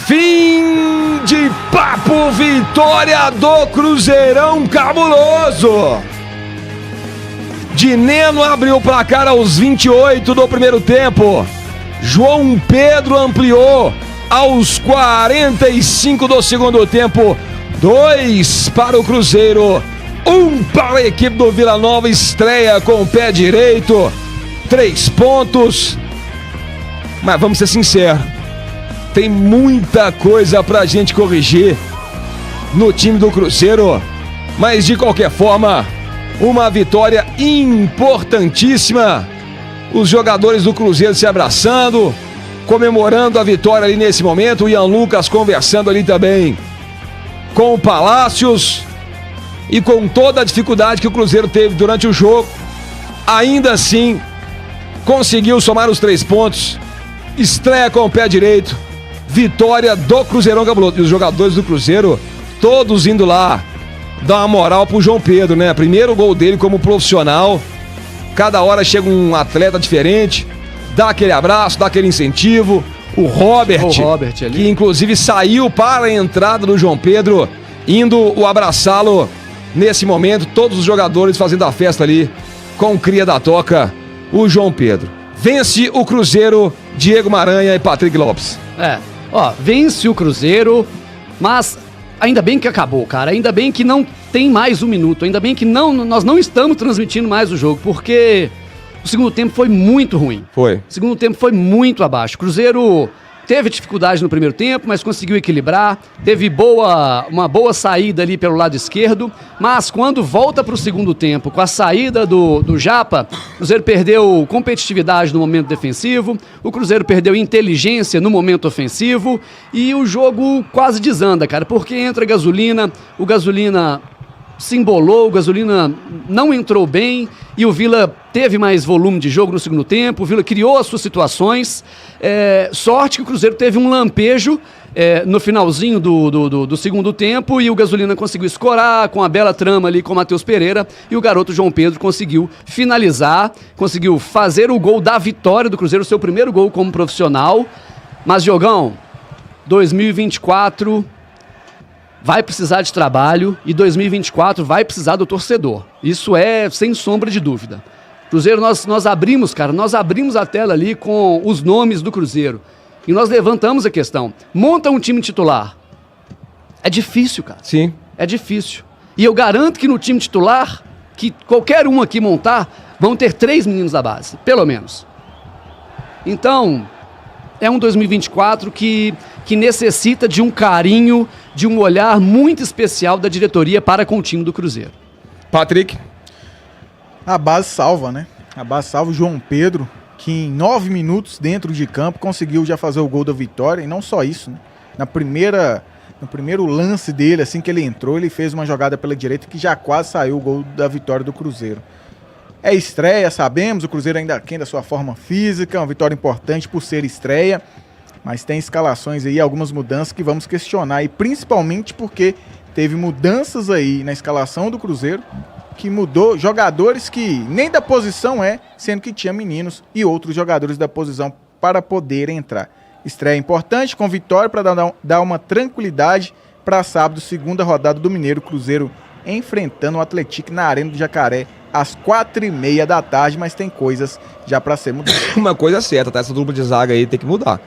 Fim de papo, vitória do Cruzeirão cabuloso. Dineno abriu o placar aos 28 do primeiro tempo. João Pedro ampliou aos 45 do segundo tempo. 2 para o Cruzeiro, 1 para a equipe do Vila Nova. Estreia com o pé direito, 3 pontos. Mas vamos ser sinceros, tem muita coisa pra gente corrigir no time do Cruzeiro. Mas de qualquer forma, uma vitória importantíssima. Os jogadores do Cruzeiro se abraçando, comemorando a vitória ali nesse momento. O Ian Lucas conversando ali também com o Palácios. E com toda a dificuldade que o Cruzeiro teve durante o jogo, ainda assim conseguiu somar os 3 pontos. Estreia com o pé direito, vitória do Cruzeirão cabuloso. E os jogadores do Cruzeiro todos indo lá dar uma moral pro João Pedro, né? Primeiro gol dele como profissional. Cada hora chega um atleta diferente, dá aquele abraço, dá aquele incentivo. O Robert ali, que inclusive saiu para a entrada do João Pedro, indo o abraçá-lo nesse momento. Todos os jogadores fazendo a festa ali com o cria da toca, o João Pedro. Vence o Cruzeiro, Diego Maranhã e Patrick Lopes. Vence o Cruzeiro, mas ainda bem que acabou, cara. Ainda bem que não tem mais um minuto. Ainda bem que nós não estamos transmitindo mais o jogo, porque o segundo tempo foi muito ruim. Foi. O segundo tempo foi muito abaixo. O Cruzeiro teve dificuldade no primeiro tempo, mas conseguiu equilibrar. Teve uma boa saída ali pelo lado esquerdo. Mas quando volta para o segundo tempo, com a saída do Japa, o Cruzeiro perdeu competitividade no momento defensivo. O Cruzeiro perdeu inteligência no momento ofensivo. E o jogo quase desanda, cara. Porque entra o Gasolina se embolou, o Gasolina não entrou bem e o Vila teve mais volume de jogo no segundo tempo. O Vila criou as suas situações. Sorte que o Cruzeiro teve um lampejo no finalzinho do segundo tempo e o Gasolina conseguiu escorar com a bela trama ali com o Matheus Pereira e o garoto João Pedro conseguiu finalizar, conseguiu fazer o gol da vitória do Cruzeiro, seu primeiro gol como profissional. Mas, Diogão, 2024 vai precisar de trabalho e 2024 vai precisar do torcedor. Isso é sem sombra de dúvida. Cruzeiro, nós abrimos a tela ali com os nomes do Cruzeiro. E nós levantamos a questão. Monta um time titular. É difícil, cara. Sim. É difícil. E eu garanto que no time titular, que qualquer um aqui montar, vão ter 3 meninos da base, pelo menos. Então, é um 2024 que necessita de um carinho, de um olhar muito especial da diretoria para com o time do Cruzeiro. Patrick? A base salva, né? A base salva o João Pedro, que em 9 minutos dentro de campo conseguiu já fazer o gol da vitória. E não só isso, né? No primeiro lance dele, assim que ele entrou, ele fez uma jogada pela direita que já quase saiu o gol da vitória do Cruzeiro. É estreia, sabemos, o Cruzeiro ainda aquém da sua forma física, uma vitória importante por ser estreia, mas tem escalações aí, algumas mudanças que vamos questionar, e principalmente porque teve mudanças aí na escalação do Cruzeiro, que mudou jogadores que nem da posição sendo que tinha meninos e outros jogadores da posição para poder entrar. Estreia importante com vitória para dar uma tranquilidade para sábado, segunda rodada do Mineiro. Cruzeiro enfrentando o Atlético na Arena do Jacaré às 4h30 da tarde, mas tem coisas já para ser mudadas. Uma coisa certa, tá? Essa dupla de zaga aí tem que mudar.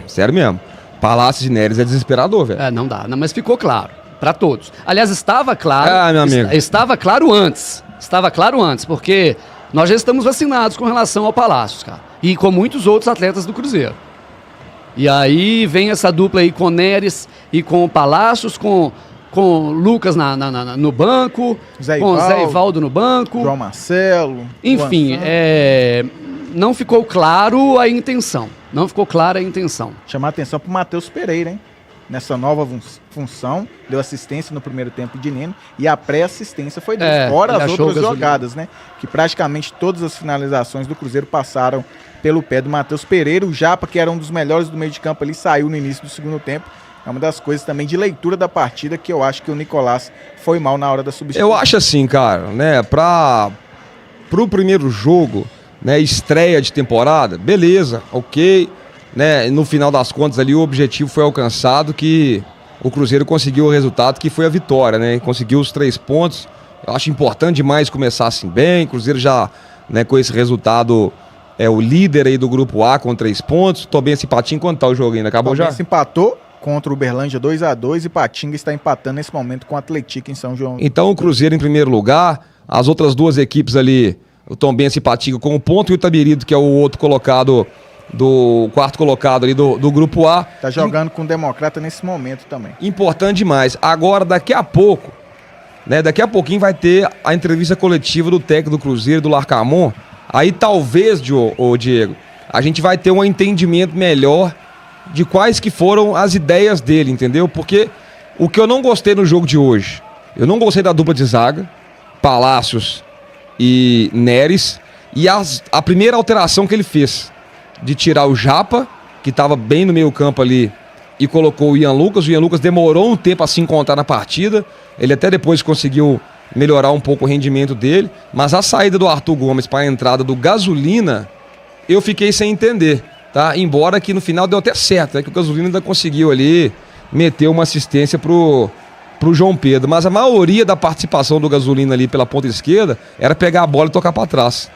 Sério mesmo. Palácios e Neres é desesperador, velho. Não dá, mas ficou claro. Para todos. Aliás, estava claro. Meu amigo. Estava claro antes. Estava claro antes, porque nós já estamos vacinados com relação ao Palácios, cara. E com muitos outros atletas do Cruzeiro. E aí vem essa dupla aí com Neres e com o Palácios, com Lucas no banco, com Zé Ivaldo no banco. João Marcelo. Enfim, não ficou claro a intenção. Não ficou clara a intenção. Chamar atenção pro Matheus Pereira, hein? Nessa nova função, deu assistência no primeiro tempo de Nino e a pré-assistência foi dele, fora as outras jogadas, né? Que praticamente todas as finalizações do Cruzeiro passaram pelo pé do Matheus Pereira. O Japa, que era um dos melhores do meio de campo ali, saiu no início do segundo tempo. É uma das coisas também de leitura da partida que eu acho que o Nicolás foi mal na hora da substituição. Eu acho assim, cara, né? Pro primeiro jogo, né? Estreia de temporada, beleza, ok. né, no final das contas ali o objetivo foi alcançado, que o Cruzeiro conseguiu o resultado, que foi a vitória, né? Conseguiu os 3 pontos. Eu acho importante demais começar assim bem. O Cruzeiro já, né, com esse resultado, é o líder aí do grupo A com 3 pontos. Tombense e Patinga, quanto tá o jogo ainda? Acabou já? Tombense empatou contra o Uberlândia 2-2 e Patinga está empatando nesse momento com o Atlético em São João. Então o Cruzeiro em primeiro lugar, as outras 2 equipes ali, o Tombense e Patinga com 1 ponto e o Itabirito, que é o outro colocado, do quarto colocado ali do grupo A. Tá jogando com o Democrata nesse momento também. Importante demais. Agora, daqui a pouco, né, daqui a pouquinho vai ter a entrevista coletiva do técnico do Cruzeiro, do Larcamon. Aí talvez, Diego, a gente vai ter um entendimento melhor de quais que foram as ideias dele, entendeu? Porque o que eu não gostei no jogo de hoje, eu não gostei da dupla de zaga, Palácios e Neres, e a primeira alteração que ele fez, de tirar o Japa, que estava bem no meio campo ali, e colocou o Ian Lucas. O Ian Lucas demorou um tempo a se encontrar na partida, ele até depois conseguiu melhorar um pouco o rendimento dele, mas a saída do Arthur Gomes para a entrada do Gasolina, eu fiquei sem entender, tá? Embora que no final deu até certo, né? Que o Gasolina ainda conseguiu ali meter uma assistência pro João Pedro, mas a maioria da participação do Gasolina ali pela ponta esquerda era pegar a bola e tocar para trás.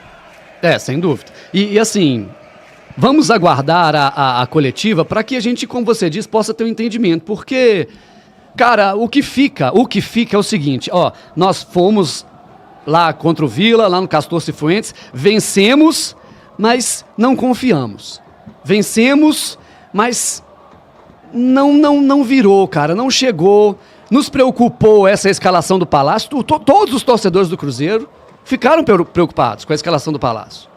Sem dúvida. E assim, vamos aguardar a coletiva para que a gente, como você diz, possa ter um entendimento, porque, cara, o que fica é o seguinte, ó, nós fomos lá contra o Vila, lá no Castor Cifuentes, vencemos, mas não confiamos. Vencemos, mas não virou, cara, não chegou. Nos preocupou essa escalação do Palácio. Todos os torcedores do Cruzeiro ficaram preocupados com a escalação do Palácio.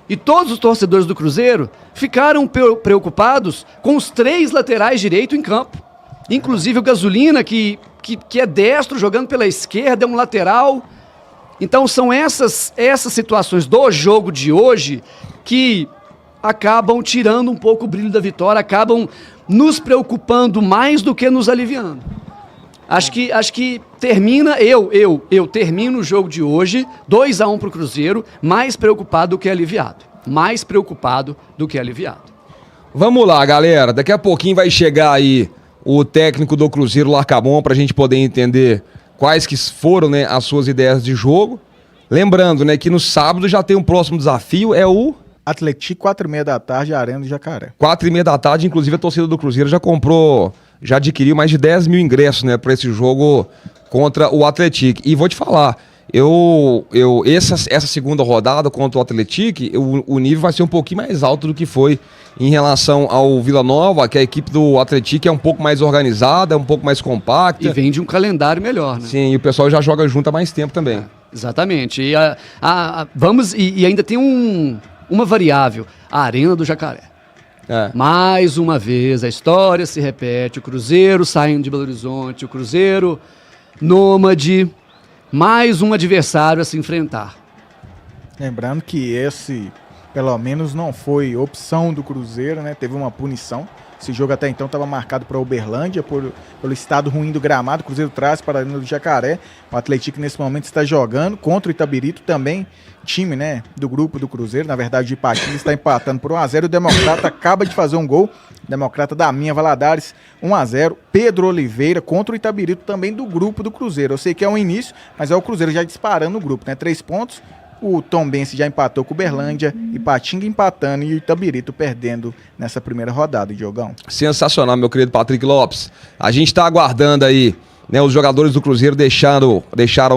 E todos os torcedores do Cruzeiro ficaram preocupados com os 3 laterais direito em campo. Inclusive o Gasolina, que é destro, jogando pela esquerda, é um lateral. Então são essas situações do jogo de hoje que acabam tirando um pouco o brilho da vitória, acabam nos preocupando mais do que nos aliviando. Acho que termina, eu termino o jogo de hoje, 2-1 pro Cruzeiro, mais preocupado do que aliviado. Mais preocupado do que aliviado. Vamos lá, galera. Daqui a pouquinho vai chegar aí o técnico do Cruzeiro, Larcamon, pra gente poder entender quais que foram, né, as suas ideias de jogo. Lembrando, né, que no sábado já tem um próximo desafio, é o Atlético, 4h30 da tarde, Arena do Jacaré. 4h30 da tarde, inclusive a torcida do Cruzeiro já adquiriu mais de 10 mil ingressos, né, para esse jogo contra o Atlético. E vou te falar, essa segunda rodada contra o Atlético, o nível vai ser um pouquinho mais alto do que foi em relação ao Vila Nova, que a equipe do Atlético é um pouco mais organizada, é um pouco mais compacta. E vem de um calendário melhor, né? Sim, e o pessoal já joga junto há mais tempo também. Exatamente. E ainda tem uma variável, a Arena do Jacaré. Mais uma vez, a história se repete, o Cruzeiro saindo de Belo Horizonte, o Cruzeiro nômade, mais um adversário a se enfrentar. Lembrando que esse, pelo menos, não foi opção do Cruzeiro, né? Teve uma punição. Esse jogo até então estava marcado para Uberlândia, pelo estado ruim do gramado. O Cruzeiro traz para a Arena do Jacaré. O Atlético nesse momento está jogando contra o Itabirito, também time, né, do grupo do Cruzeiro. Na verdade, o Ipatinga está empatando por 1-0. O Democrata acaba de fazer um gol. Democrata da Minha Valadares, 1-0. Pedro Oliveira contra o Itabirito, também do grupo do Cruzeiro. Eu sei que é um início, mas é o Cruzeiro já disparando no grupo, né? 3 pontos. O Tombense já empatou com o Uberlândia, Ipatinga empatando e o Itabirito perdendo nessa primeira rodada, Diogão. Sensacional, meu querido Patrick Lopes. A gente está aguardando aí, né, os jogadores do Cruzeiro deixaram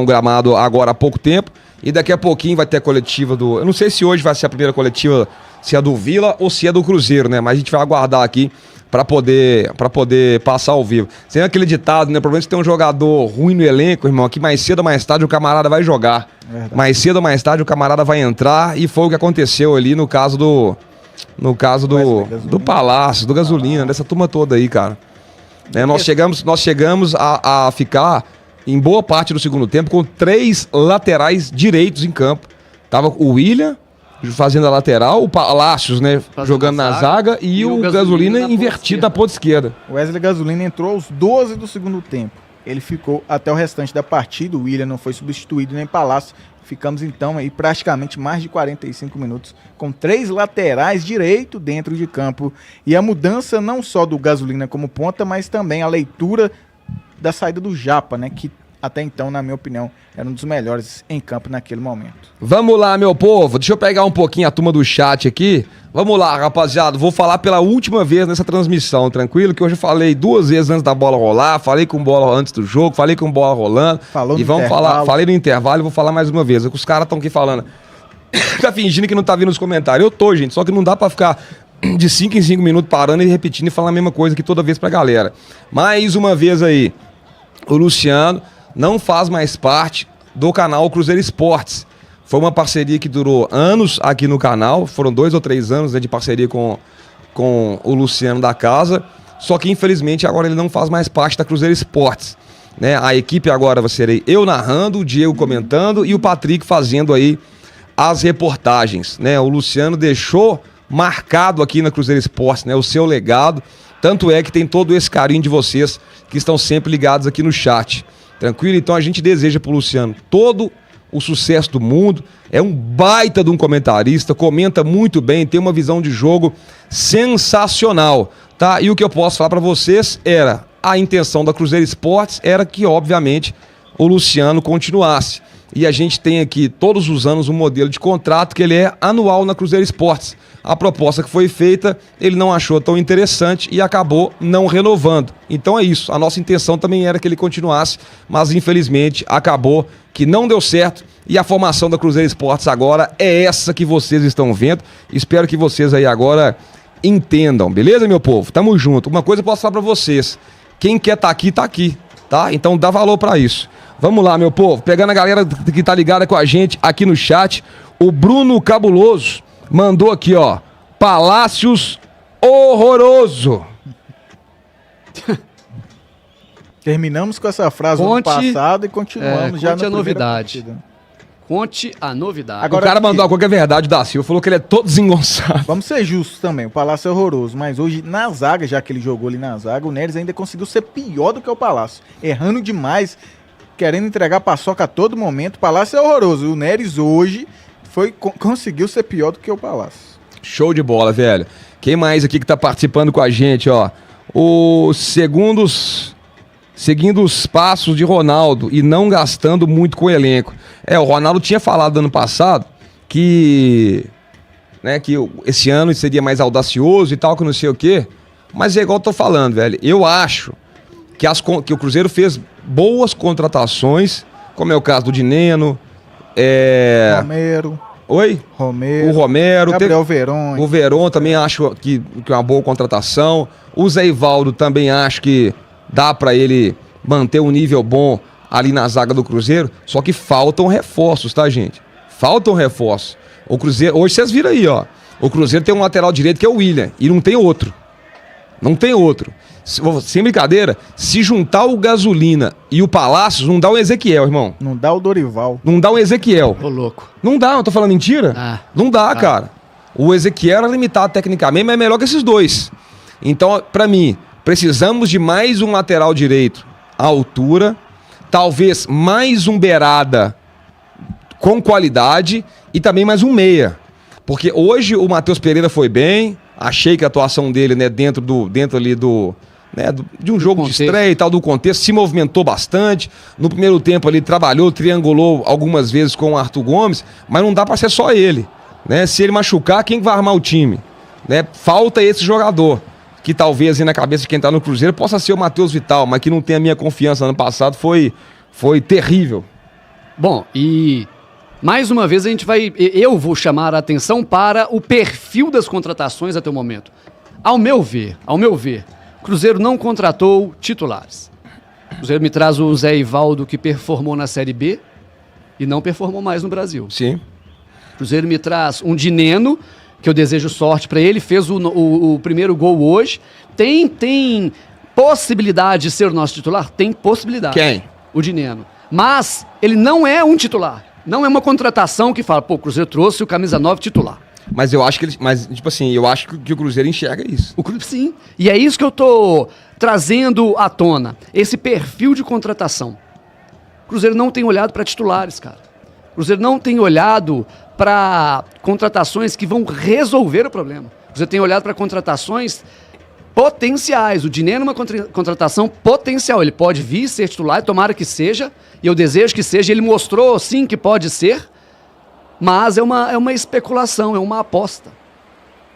o gramado agora há pouco tempo e daqui a pouquinho vai ter a coletiva do... Eu não sei se hoje vai ser a primeira coletiva, se é do Vila ou se é do Cruzeiro, né? Mas a gente vai aguardar aqui para poder passar ao vivo. Sem aquele ditado, né? Provavelmente tem um jogador ruim no elenco, irmão, que mais cedo ou mais tarde o camarada vai jogar. Verdade. Mais cedo ou mais tarde o camarada vai entrar e foi o que aconteceu ali no caso do Palácio, do Gasolina, dessa turma toda aí, cara. Né, nós chegamos a ficar em boa parte do segundo tempo com 3 laterais direitos em campo. Tava o William fazendo a lateral, o Palácios, né, jogando na zaga e o Gasolina invertido na ponta esquerda. O Wesley Gasolina entrou aos 12 do segundo tempo. ele ficou até o restante da partida. O William não foi substituído nem Palácio. Ficamos então aí praticamente mais de 45 minutos com 3 laterais direito dentro de campo. E a mudança não só do Gasolina como ponta, mas também a leitura da saída do Japa, né? Que até então, na minha opinião, era um dos melhores em campo naquele momento. Vamos lá, meu povo. Deixa eu pegar um pouquinho a turma do chat aqui. Vamos lá, rapaziada. Vou falar pela última vez nessa transmissão, tranquilo? Que hoje eu falei 2 vezes antes da bola rolar, falei com bola antes do jogo, falei com bola rolando. Falou e no vamos intervalo. falar. Falei no intervalo e vou falar mais uma vez. Os caras estão aqui falando. Tá fingindo que não tá vindo os comentários. Eu tô, gente. Só que não dá pra ficar de 5 em 5 minutos parando e repetindo e falando a mesma coisa aqui toda vez pra galera. Mais uma vez aí. O Luciano não faz mais parte do canal Cruzeiro Esportes. Foi uma parceria que durou anos aqui no canal, foram 2 ou 3 anos, né, de parceria com o Luciano da casa, só que infelizmente agora ele não faz mais parte da Cruzeiro Esportes. Né? A equipe agora vai ser eu narrando, o Diego comentando e o Patrick fazendo aí as reportagens. Né? O Luciano deixou marcado aqui na Cruzeiro Esportes, né, o seu legado, tanto é que tem todo esse carinho de vocês que estão sempre ligados aqui no chat. Tranquilo? Então a gente deseja pro Luciano todo o sucesso do mundo. É um baita de um comentarista, comenta muito bem, tem uma visão de jogo sensacional, tá? E o que eu posso falar para vocês era, a intenção da Cruzeiro Esportes era que, obviamente, o Luciano continuasse. E a gente tem aqui, todos os anos, um modelo de contrato que ele é anual na Cruzeiro Esportes. A proposta que foi feita, ele não achou tão interessante e acabou não renovando. Então é isso, a nossa intenção também era que ele continuasse, mas infelizmente acabou que não deu certo. E a formação da Cruzeiro Esportes agora é essa que vocês estão vendo. Espero que vocês aí agora entendam, beleza, meu povo? Tamo junto. Uma coisa eu posso falar pra vocês, quem quer tá aqui, tá? Então dá valor pra isso. Vamos lá, meu povo, pegando a galera que tá ligada com a gente aqui no chat, o Bruno Cabuloso mandou aqui, ó, Palácios horroroso. Terminamos com essa frase no passado e continuamos já na novidade. Partida. Conte a novidade. Agora, o cara mandou qualquer verdade da Silva, falou que ele é todo desengonçado. Vamos ser justos também, o Palácio é horroroso, mas hoje na zaga, já que ele jogou ali na zaga, o Neres ainda conseguiu ser pior do que o Palácio, errando demais, querendo entregar paçoca a todo momento. O Palácio é horroroso, o Neres hoje conseguiu ser pior do que o Palácio. Show de bola, velho. Quem mais aqui que tá participando com a gente, ó? Seguindo os passos de Ronaldo e não gastando muito com o elenco. O Ronaldo tinha falado ano passado que esse ano seria mais audacioso e tal, que não sei o quê. Mas é igual eu tô falando, velho. Eu acho que o Cruzeiro fez boas contratações, como é o caso do Dineno, Romero. Oi? Romero. O Romero. Gabriel Veron. O Veron também acho que é uma boa contratação. O Zé Ivaldo também acho que dá pra ele manter um nível bom ali na zaga do Cruzeiro. Só que faltam reforços, tá, gente? Faltam reforços. O Cruzeiro, hoje vocês viram aí, ó. O Cruzeiro tem um lateral direito que é o William e não tem outro. Não tem outro. Sem brincadeira, se juntar o Gasolina e o Palácios, não dá o Ezequiel, irmão. Não dá o Dorival. Não dá o Ezequiel. Ô, louco. Não dá, eu tô falando mentira? Não dá, cara. O Ezequiel era limitado tecnicamente, mas é melhor que esses dois. Então, pra mim, precisamos de mais um lateral direito à altura, talvez mais um beirada com qualidade e também mais um meia. Porque hoje o Matheus Pereira foi bem, achei que a atuação dele, né, dentro ali de um jogo de estreia e tal, do contexto, se movimentou bastante. No primeiro tempo ali trabalhou, triangulou algumas vezes com o Arthur Gomes, mas não dá pra ser só ele, né? Se ele machucar, quem vai armar o time? Né? Falta esse jogador, que talvez aí na cabeça de quem tá no Cruzeiro possa ser o Matheus Vital, mas que não tem a minha confiança. Ano passado foi terrível. Bom, e mais uma vez eu vou chamar a atenção para o perfil das contratações até o momento. Ao meu ver, o Cruzeiro não contratou titulares. O Cruzeiro me traz o Zé Ivaldo, que performou na Série B e não performou mais no Brasil. Sim. O Cruzeiro me traz um Dineno, que eu desejo sorte para ele, fez o primeiro gol hoje. Tem possibilidade de ser o nosso titular? Tem possibilidade. Quem? O Dineno. Mas ele não é um titular. Não é uma contratação que fala, o Cruzeiro trouxe o camisa 9 titular. Mas eu acho que eu acho que o Cruzeiro enxerga isso. Sim. E é isso que eu tô trazendo à tona. Esse perfil de contratação. O Cruzeiro não tem olhado para titulares, cara. O Cruzeiro não tem olhado para contratações que vão resolver o problema. O Cruzeiro tem olhado para contratações potenciais. O Dineno é uma contratação potencial. Ele pode vir ser titular, tomara que seja, e eu desejo que seja. Ele mostrou, sim, que pode ser, mas é uma especulação, é uma aposta.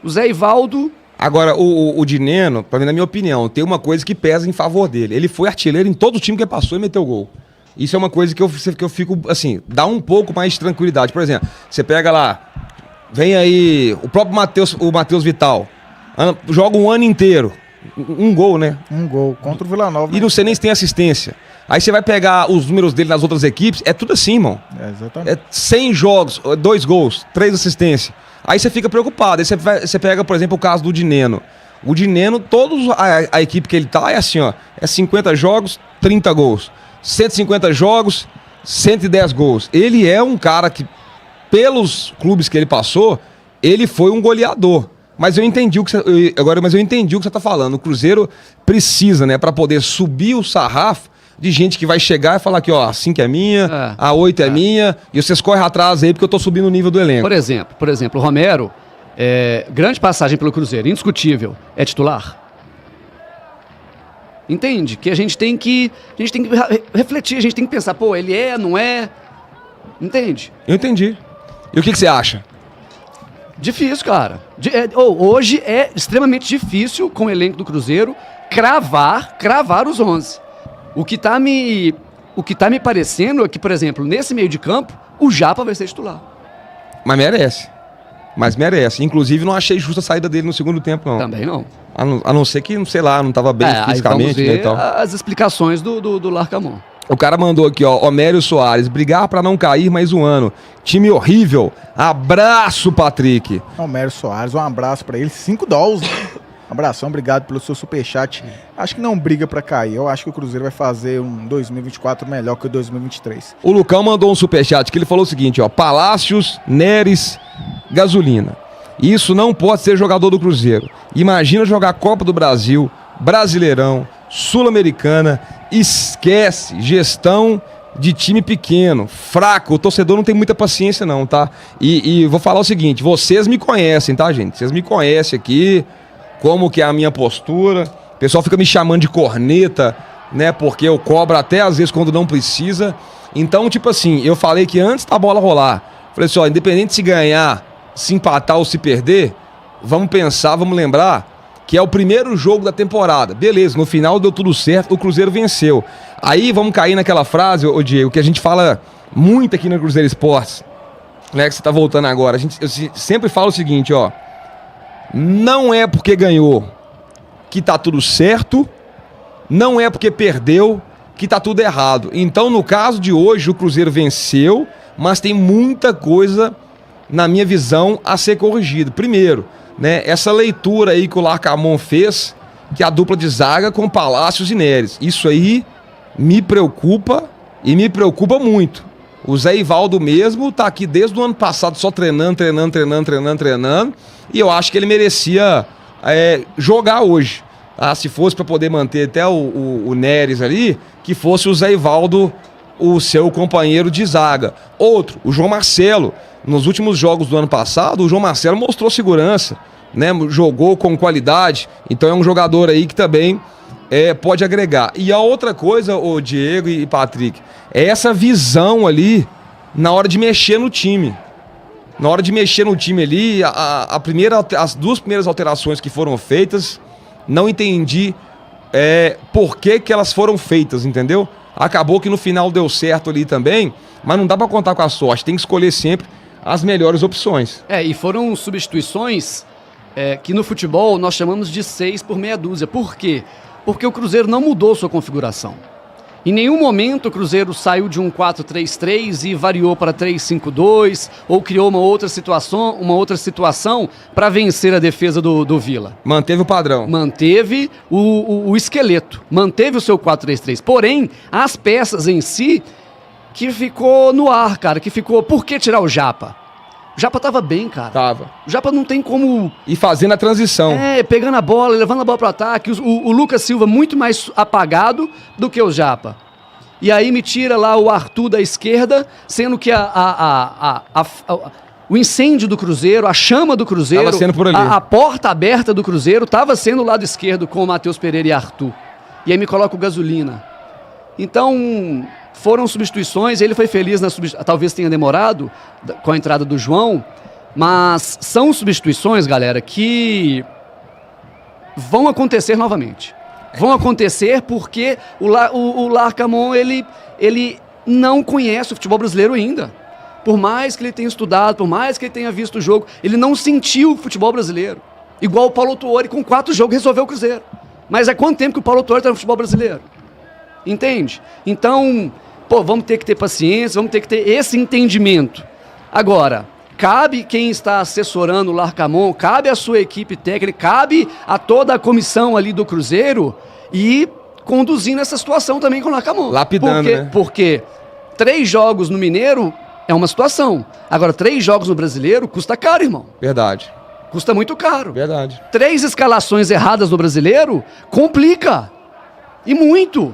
O Zé Ivaldo... Agora, o Dineno, pra mim, na minha opinião, tem uma coisa que pesa em favor dele. Ele foi artilheiro em todo o time que ele passou e meteu gol. Isso é uma coisa que eu fico, assim, dá um pouco mais de tranquilidade. Por exemplo, você pega lá, vem aí o próprio Matheus Vital, joga um ano inteiro, um gol, né? Um gol, contra o Vila Nova. E não sei nem se tem assistência. Aí você vai pegar os números dele nas outras equipes, é tudo assim, irmão. Exatamente. 100 jogos, 2 gols, 3 assistências. Aí você fica preocupado. Aí você pega, por exemplo, o caso do Dineno. O Dineno, a equipe que ele tá é assim, ó. É 50 jogos, 30 gols. 150 jogos, 110 gols. Ele é um cara que, pelos clubes que ele passou, ele foi um goleador. Mas eu entendi o que você tá falando. O Cruzeiro precisa, né, para poder subir o sarrafo de gente que vai chegar e falar que, ó, a 5 é minha, a 8 é minha, e vocês correm atrás aí porque eu tô subindo o nível do elenco. Por exemplo, o Romero, grande passagem pelo Cruzeiro, indiscutível, é titular. Entende? Que a gente tem que refletir, a gente tem que pensar, pô, ele não é? Entende? Eu entendi. E o que você acha? Difícil, cara. Hoje é extremamente difícil, com o elenco do Cruzeiro, cravar os 11. O que tá me parecendo é que, por exemplo, nesse meio de campo, o Japa vai ser titular. Mas merece. Inclusive, não achei justa a saída dele no segundo tempo, não. Também não. A não ser que, sei lá, não tava bem fisicamente. Aí vamos ver, né, e tal. as explicações do Larcamon. O cara mandou aqui, ó, Homério Soares, brigar pra não cair mais um ano. Time horrível. Abraço, Patrick. Homério Soares, um abraço pra ele. $5. Abração, obrigado pelo seu superchat. Acho que não briga pra cair. Eu acho que o Cruzeiro vai fazer um 2024 melhor que o 2023. O Lucão mandou um superchat que ele falou o seguinte, ó. Palácios, Neres, gasolina. Isso não pode ser jogador do Cruzeiro. Imagina jogar Copa do Brasil, Brasileirão, Sul-Americana. Esquece gestão de time pequeno, fraco. O torcedor não tem muita paciência não, tá? E vou falar o seguinte, vocês me conhecem, tá, gente? Vocês me conhecem aqui, como que é a minha postura. O pessoal fica me chamando de corneta, né? Porque eu cobro até às vezes quando não precisa. Então, tipo assim, eu falei que antes da bola rolar, falei assim, ó, independente se ganhar, se empatar ou se perder, vamos pensar, vamos lembrar que é o primeiro jogo da temporada. Beleza, no final deu tudo certo, o Cruzeiro venceu. Aí vamos cair naquela frase, ô Diego, que a gente fala muito aqui no Cruzeiro Esportes, né, que você tá voltando agora. Eu sempre falo o seguinte, ó, não é porque ganhou que tá tudo certo, não é porque perdeu que tá tudo errado. Então, no caso de hoje, o Cruzeiro venceu, mas tem muita coisa, na minha visão, a ser corrigida. Primeiro, né, essa leitura aí que o Larcamon fez, que a dupla de zaga com Palácios e Neres. Isso aí me preocupa e me preocupa muito. O Zé Ivaldo mesmo tá aqui desde o ano passado só treinando. E eu acho que ele merecia jogar hoje. Tá? Se fosse para poder manter até o Neres ali, que fosse o Zé Ivaldo o seu companheiro de zaga. Outro, o João Marcelo. Nos últimos jogos do ano passado, o João Marcelo mostrou segurança, né? Jogou com qualidade, então é um jogador aí que também pode agregar. E a outra coisa, o Diego e Patrick, é essa visão ali na hora de mexer no time. Na hora de mexer no time ali, as duas primeiras alterações que foram feitas, não entendi por que elas foram feitas, entendeu? Acabou que no final deu certo ali também, mas não dá pra contar com a sorte, tem que escolher sempre as melhores opções. E foram substituições que no futebol nós chamamos de 6 por meia dúzia. Por quê? Porque o Cruzeiro não mudou sua configuração. Em nenhum momento o Cruzeiro saiu de um 4-3-3 e variou para 3-5-2 ou criou uma outra situação para vencer a defesa do Vila. Manteve o padrão. Manteve o esqueleto, manteve o seu 4-3-3. Porém, as peças em si que ficou no ar, cara, que ficou... Por que tirar o Japa? Japa tava bem, cara. Tava. O Japa não tem como... E fazendo a transição. Pegando a bola, levando a bola pro ataque. O Lucas Silva muito mais apagado do que o Japa. E aí me tira lá o Arthur da esquerda, sendo que o incêndio do Cruzeiro, a chama do Cruzeiro, tava sendo por ali. A porta aberta do Cruzeiro tava sendo o lado esquerdo com o Matheus Pereira e Arthur. E aí me coloca o Gasolina. Então, foram substituições, ele foi feliz na substituição, talvez tenha demorado com a entrada do João, mas são substituições, galera, que vão acontecer novamente. Vão acontecer porque o Larcamón, ele não conhece o futebol brasileiro ainda. Por mais que ele tenha estudado, por mais que ele tenha visto o jogo, ele não sentiu o futebol brasileiro. Igual o Paulo Tuori, com 4 jogos, resolveu o Cruzeiro. Mas há quanto tempo que o Paulo Tuori está no futebol brasileiro? Entende? Então, vamos ter que ter paciência, vamos ter que ter esse entendimento. Agora, cabe quem está assessorando o Larcamón, cabe a sua equipe técnica, cabe a toda a comissão ali do Cruzeiro e conduzindo essa situação também com o Larcamón. Lapidando, né? Porque 3 jogos no Mineiro é uma situação. Agora, 3 jogos no Brasileiro custa caro, irmão. Verdade. Custa muito caro. Verdade. 3 escalações erradas no Brasileiro complica. E muito.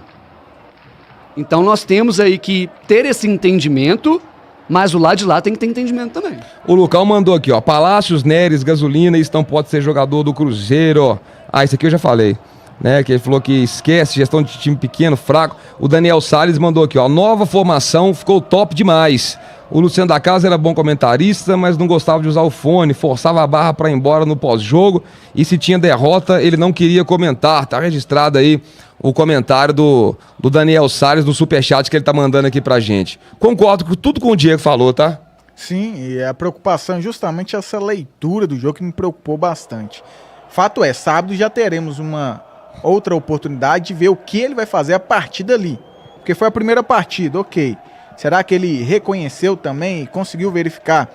Então nós temos aí que ter esse entendimento, mas o lado de lá tem que ter entendimento também. O Lucão mandou aqui, ó. Palácios, Neres, Gasolina, isso não pode ser jogador do Cruzeiro. Ah, isso aqui eu já falei. Né, que ele falou que esquece, gestão de time pequeno, fraco. O Daniel Salles mandou aqui, ó. Nova formação, ficou top demais. O Luciano da Casa era bom comentarista, mas não gostava de usar o fone, forçava a barra para ir embora no pós-jogo. E se tinha derrota, ele não queria comentar. Tá registrado aí o comentário do Daniel Salles do Superchat que ele tá mandando aqui pra gente. Concordo com tudo que o Diego falou, tá? Sim, e a preocupação é justamente essa leitura do jogo que me preocupou bastante. Fato é, sábado já teremos uma outra oportunidade de ver o que ele vai fazer a partir dali. Porque foi a primeira partida, ok. Será que ele reconheceu também e conseguiu verificar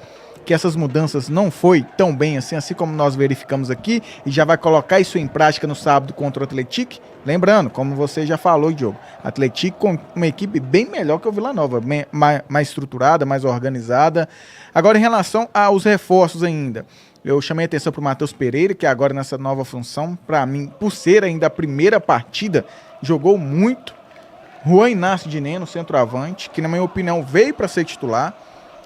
que essas mudanças não foi tão bem assim como nós verificamos aqui, e já vai colocar isso em prática no sábado contra o Atlético? Lembrando, como você já falou, Diogo, Atlético com uma equipe bem melhor que o Vila Nova, mais estruturada, mais organizada. Agora, em relação aos reforços ainda, eu chamei a atenção para o Matheus Pereira, que agora nessa nova função, para mim, por ser ainda a primeira partida, jogou muito. Juan Inácio de Neno, centroavante, que na minha opinião veio para ser titular,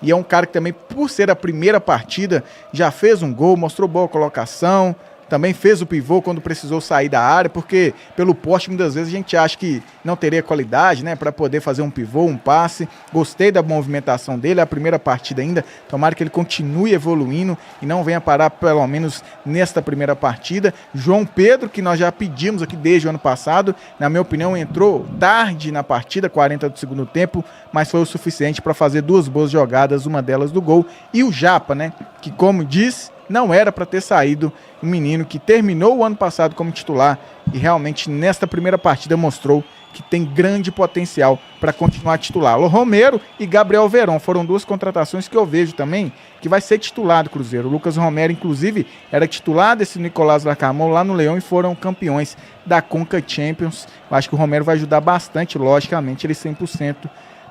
e é um cara que também, por ser a primeira partida, já fez um gol, mostrou boa colocação, também fez o pivô quando precisou sair da área, porque pelo poste muitas vezes a gente acha que não teria qualidade, né, para poder fazer um pivô, um passe. Gostei da movimentação dele, a primeira partida ainda, tomara que ele continue evoluindo e não venha parar pelo menos nesta primeira partida. João Pedro, que nós já pedimos aqui desde o ano passado, na minha opinião entrou tarde na partida, 40 do segundo tempo, mas foi o suficiente para fazer 2 boas jogadas, uma delas do gol. E o Japa, né, que como disse, não era para ter saído, um menino que terminou o ano passado como titular e realmente nesta primeira partida mostrou que tem grande potencial para continuar titular. O Romero e Gabriel Veron foram 2 contratações que eu vejo também que vai ser titular do Cruzeiro. O Lucas Romero, inclusive, era titular desse Nicolás Larcamón lá no Leão e foram campeões da Conca Champions. Eu acho que o Romero vai ajudar bastante, logicamente, ele 100%.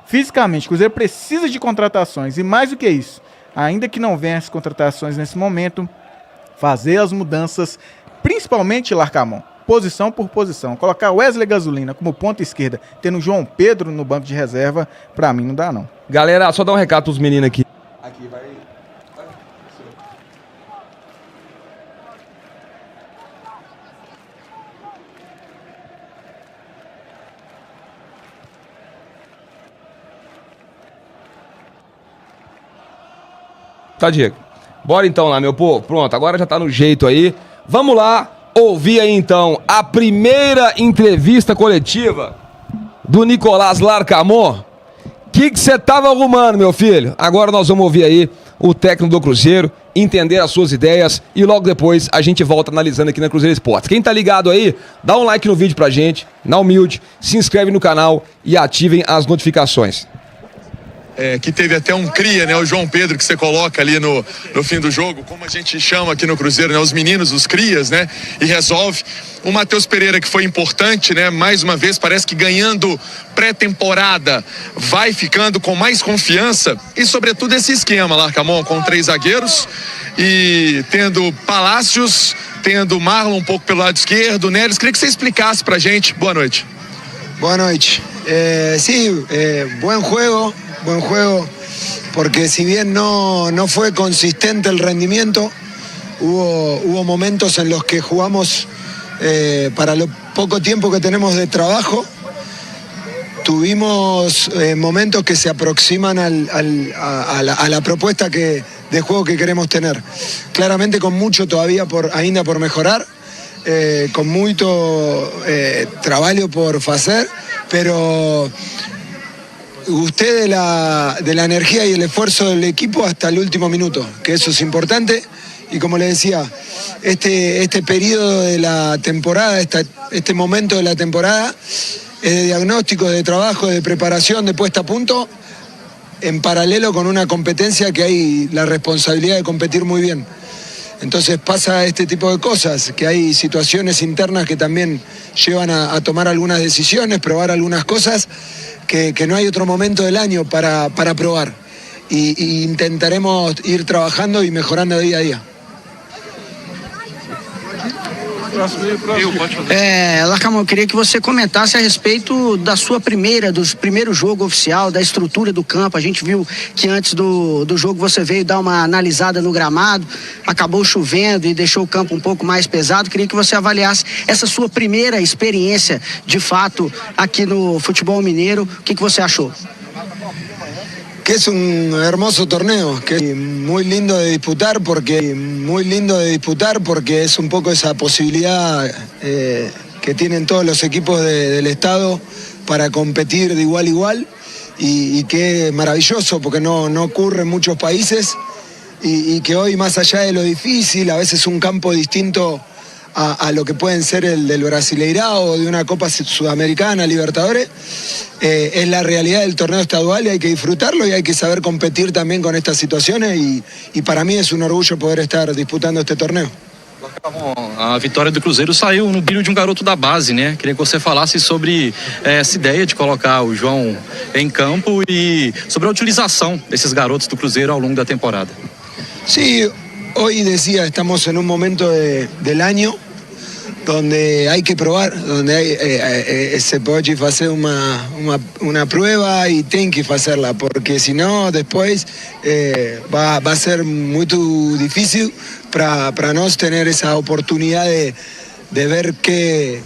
Fisicamente, o Cruzeiro precisa de contratações e mais do que isso, ainda que não venha as contratações nesse momento, fazer as mudanças, principalmente Larcamón, posição por posição. Colocar Wesley Gasolina como ponta esquerda, tendo João Pedro no banco de reserva, pra mim não dá não. Galera, só dar um recado pros meninos aqui. Aqui, vai. Tá, Diego? Bora então lá, meu povo. Pronto, agora já tá no jeito aí. Vamos lá ouvir aí então a primeira entrevista coletiva do Nicolás Larcamón. O que você tava arrumando, meu filho? Agora nós vamos ouvir aí o técnico do Cruzeiro, entender as suas ideias e logo depois a gente volta analisando aqui na Cruzeiro Esportes. Quem tá ligado aí, dá um like no vídeo pra gente, na humilde, se inscreve no canal e ativem as notificações. que teve até um cria, né? O João Pedro, que você coloca ali no fim do jogo, como a gente chama aqui no Cruzeiro, né? Os meninos, os crias, né? E resolve. O Matheus Pereira, que foi importante, né? Mais uma vez, parece que ganhando pré-temporada, vai ficando com mais confiança. E sobretudo esse esquema, Larcamon, com 3 zagueiros e tendo Palácios, tendo Marlon um pouco pelo lado esquerdo, Neres. Queria que você explicasse pra gente. Boa noite. Boa noite. Sí, buen juego, porque si bien no fue consistente el rendimiento, hubo momentos en los que jugamos para lo poco tiempo que tenemos de trabajo, tuvimos momentos que se aproximan a la propuesta de juego que queremos tener. Claramente con mucho todavía ainda por mejorar, con mucho trabajo por hacer, pero gusté de la energía y el esfuerzo del equipo hasta el último minuto, que eso es importante. Y como le decía, este periodo de la temporada, este momento de la temporada es de diagnóstico, de trabajo, de preparación, de puesta a punto, en paralelo con una competencia que hay la responsabilidad de competir muy bien. Entonces pasa este tipo de cosas, que hay situaciones internas que también llevan a tomar algunas decisiones, probar algunas cosas que no hay otro momento del año para probar. Y intentaremos ir trabajando y mejorando día a día. Larcamon, eu queria que você comentasse a respeito do primeiro jogo oficial, da estrutura do campo. A gente viu que antes do jogo você veio dar uma analisada no gramado, acabou chovendo e deixou o campo um pouco mais pesado. Queria que você avaliasse essa sua primeira experiência, de fato, aqui no futebol mineiro. O que você achou? Que es un hermoso torneo, que es muy lindo de disputar porque es un poco esa posibilidad que tienen todos los equipos del estado para competir de igual a igual y que es maravilloso porque no ocurre en muchos países y que hoy, más allá de lo difícil, a veces un campo distinto a lo que pueden ser el del Brasileirao o de una Copa Sudamericana, Libertadores, es la realidad del torneo estadual y hay que disfrutarlo y hay que saber competir también con estas situaciones y para mí es un orgullo poder estar disputando este torneo. A vitória do Cruzeiro saiu no brilho de um garoto da base, né? Queria que você falasse sobre essa ideia de colocar o João em campo e sobre a utilização desses garotos do Cruzeiro ao longo da temporada. Sí, hoy decía, estamos en un momento del año donde hay que probar, donde se puede hacer una prueba y tienen que hacerla, porque si no, después va a ser muy difícil para nos tener esa oportunidad de ver qué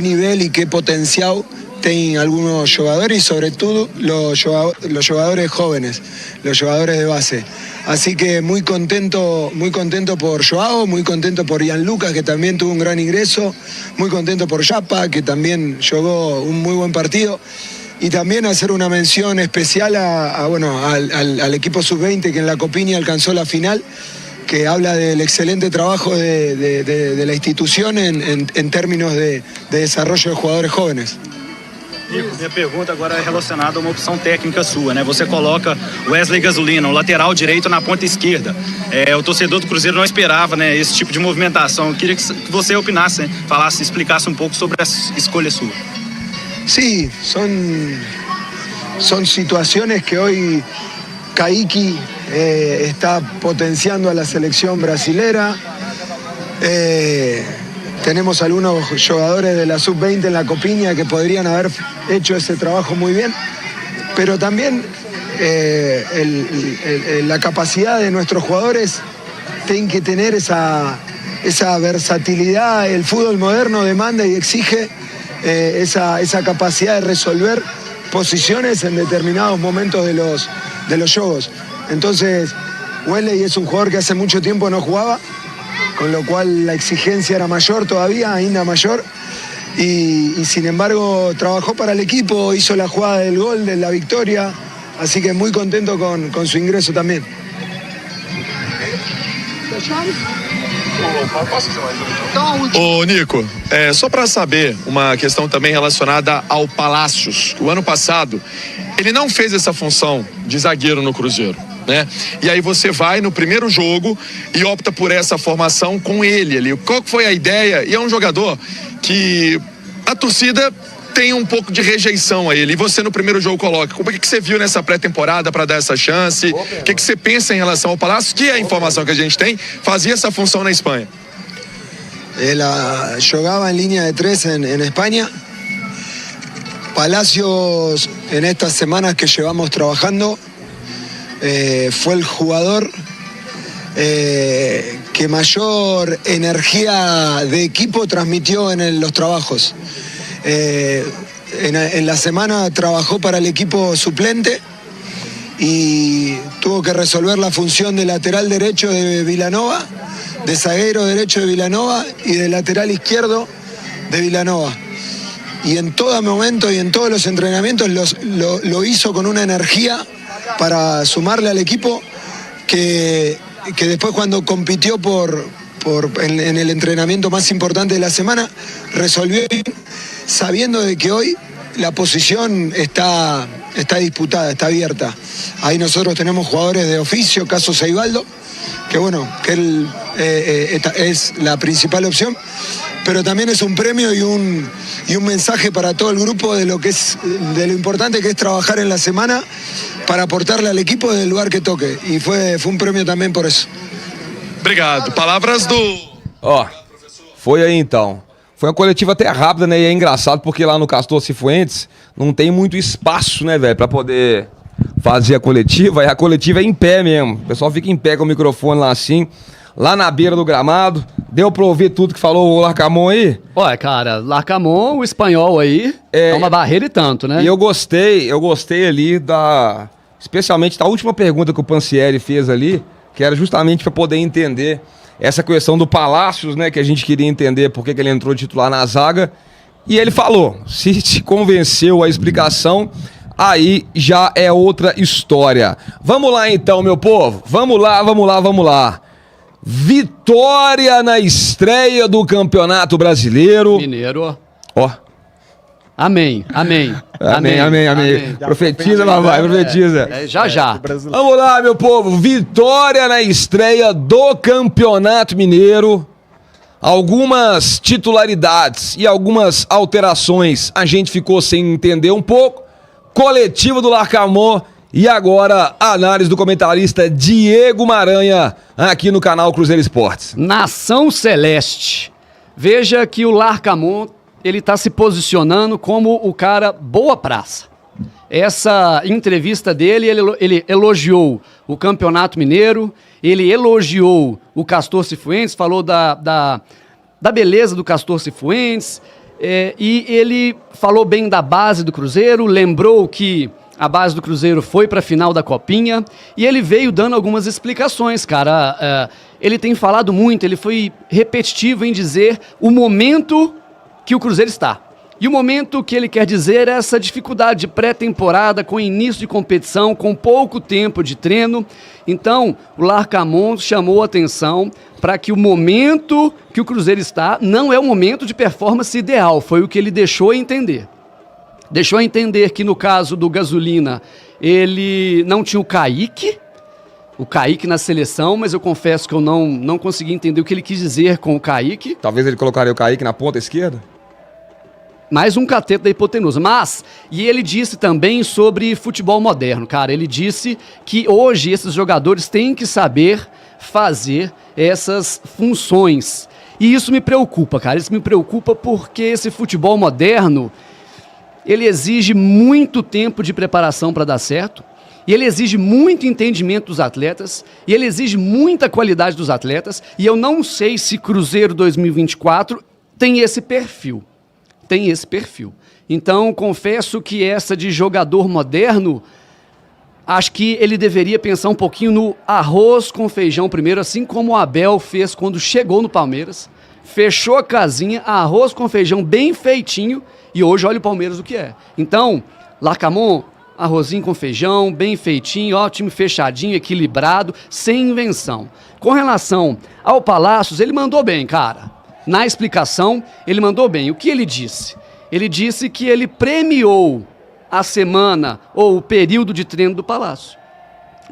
nivel y qué potencial tienen algunos jugadores y sobre todo los jugadores jóvenes, los jugadores de base. Así que muy contento por Joao, muy contento por Gianluca, que también tuvo un gran ingreso, muy contento por Yapa, que también jugó un muy buen partido. Y también hacer una mención especial al equipo sub-20 que en la Copiña alcanzó la final, que habla del excelente trabajo de la institución en términos de desarrollo de jugadores jóvenes. Minha pergunta agora é relacionada a uma opção técnica sua, né? Você coloca Wesley Gasolina, o lateral direito na ponta esquerda. O torcedor do Cruzeiro não esperava, né, esse tipo de movimentação. Eu queria que você opinasse, falasse, explicasse um pouco sobre essa escolha sua. Sí, son situaciones que hoy Kaique está potenciando a la selección brasilera. Tenemos algunos jugadores de la sub-20 en la Copiña que podrían haber hecho ese trabajo muy bien, pero también la capacidad de nuestros jugadores tienen que tener esa versatilidad. El fútbol moderno demanda y exige esa capacidad de resolver posiciones en determinados momentos de los juegos. Entonces, Wesley es un jugador que hace mucho tiempo no jugaba, con lo cual la exigencia era mayor todavía, ainda mayor, y sin embargo trabajó para el equipo, hizo la jugada del gol, de la victoria, así que muy contento con su ingreso también. Ô, Nico, só para saber, uma questão também relacionada ao Palácios. O ano passado, ele não fez essa função de zagueiro no Cruzeiro, né? E aí você vai no primeiro jogo e opta por essa formação com ele ali. Qual foi a ideia? E é um jogador que a torcida tem um pouco de rejeição a ele. E você no primeiro jogo coloca. Como é que você viu nessa pré-temporada para dar essa chance? O que você pensa em relação ao Palácio? Que é a informação que a gente tem, fazia essa função na Espanha. Él jugaba en línea de 3 en España. Palacios, en estas semanas que llevamos trabajando, fue el jugador que mayor energía de equipo transmitió en los trabajos. En la semana trabajó para el equipo suplente y tuvo que resolver la función de lateral derecho de Vilanova, de zaguero derecho de Vilanova y de lateral izquierdo de Vilanova. Y en todo momento y en todos los entrenamientos lo hizo con una energía para sumarle al equipo que después cuando compitió en el entrenamiento más importante de la semana, resolvió sabiendo de que hoy la posición está disputada, está abierta. Ahí nosotros tenemos jugadores de oficio, caso Seibaldo, que bueno, que él es la principal opción, pero también es un premio y un mensaje para todo el grupo de lo importante que es trabajar en la semana para aportarle al equipo del lugar que toque. Y fue un premio también por eso. Obrigado. Palavras do... Ó, foi aí então. Foi uma coletiva até rápida, né? E é engraçado porque lá no Castor Cifuentes não tem muito espaço, né, velho, pra poder fazer a coletiva. E a coletiva é em pé mesmo. O pessoal fica em pé com o microfone lá assim, lá na beira do gramado. Deu pra ouvir tudo que falou o Larcamón aí? Olha, cara, Larcamón, o espanhol aí, é uma barreira e tanto, né? E eu gostei ali especialmente da última pergunta que o Pansieri fez ali, que era justamente pra poder entender essa questão do Palácios, né, que a gente queria entender por que ele entrou titular na zaga. E ele falou, se te convenceu a explicação, aí já é outra história. Vamos lá então, meu povo. Vamos lá. Vitória na estreia do Campeonato Brasileiro. Mineiro. Ó. Amém. Profetiza, lá vai, profetiza. Já. Vamos lá, meu povo. Vitória na estreia do Campeonato Mineiro. Algumas titularidades e algumas alterações a gente ficou sem entender um pouco. Coletiva do Larcamón e agora a análise do comentarista Diego Maranha aqui no canal Cruzeiro Esportes. Nação Celeste. Veja que o Larcamón, ele está se posicionando como o cara boa praça. Essa entrevista dele, ele elogiou o Campeonato Mineiro, ele elogiou o Castor Cifuentes, falou da beleza do Castor Cifuentes, e ele falou bem da base do Cruzeiro, lembrou que a base do Cruzeiro foi para a final da Copinha, e ele veio dando algumas explicações, cara. Ele tem falado muito, ele foi repetitivo em dizer o momento que o Cruzeiro está. E o momento que ele quer dizer é essa dificuldade de pré-temporada, com início de competição, com pouco tempo de treino. Então, o Larcamón chamou a atenção para que o momento que o Cruzeiro está não é o momento de performance ideal, foi o que ele deixou entender. Deixou entender que no caso do Gasolina, ele não tinha o Kaique na seleção, mas eu confesso que eu não consegui entender o que ele quis dizer com o Kaique. Talvez ele colocaria o Kaique na ponta esquerda? Mais um cateto da hipotenusa. E ele disse também sobre futebol moderno, cara. Ele disse que hoje esses jogadores têm que saber fazer essas funções. E isso me preocupa, cara. Isso me preocupa porque esse futebol moderno, ele exige muito tempo de preparação para dar certo. E ele exige muito entendimento dos atletas, e ele exige muita qualidade dos atletas, e eu não sei se Cruzeiro 2024 tem esse perfil. Então, confesso que essa de jogador moderno, acho que ele deveria pensar um pouquinho no arroz com feijão primeiro, assim como o Abel fez quando chegou no Palmeiras, fechou a casinha, arroz com feijão bem feitinho, e hoje olha o Palmeiras o que é. Então, Larcamón, arrozinho com feijão, bem feitinho, ó, time fechadinho, equilibrado, sem invenção. Com relação ao Palácios, ele mandou bem, cara. Na explicação, ele mandou bem. O que ele disse? Ele disse que ele premiou a semana ou o período de treino do Palácio.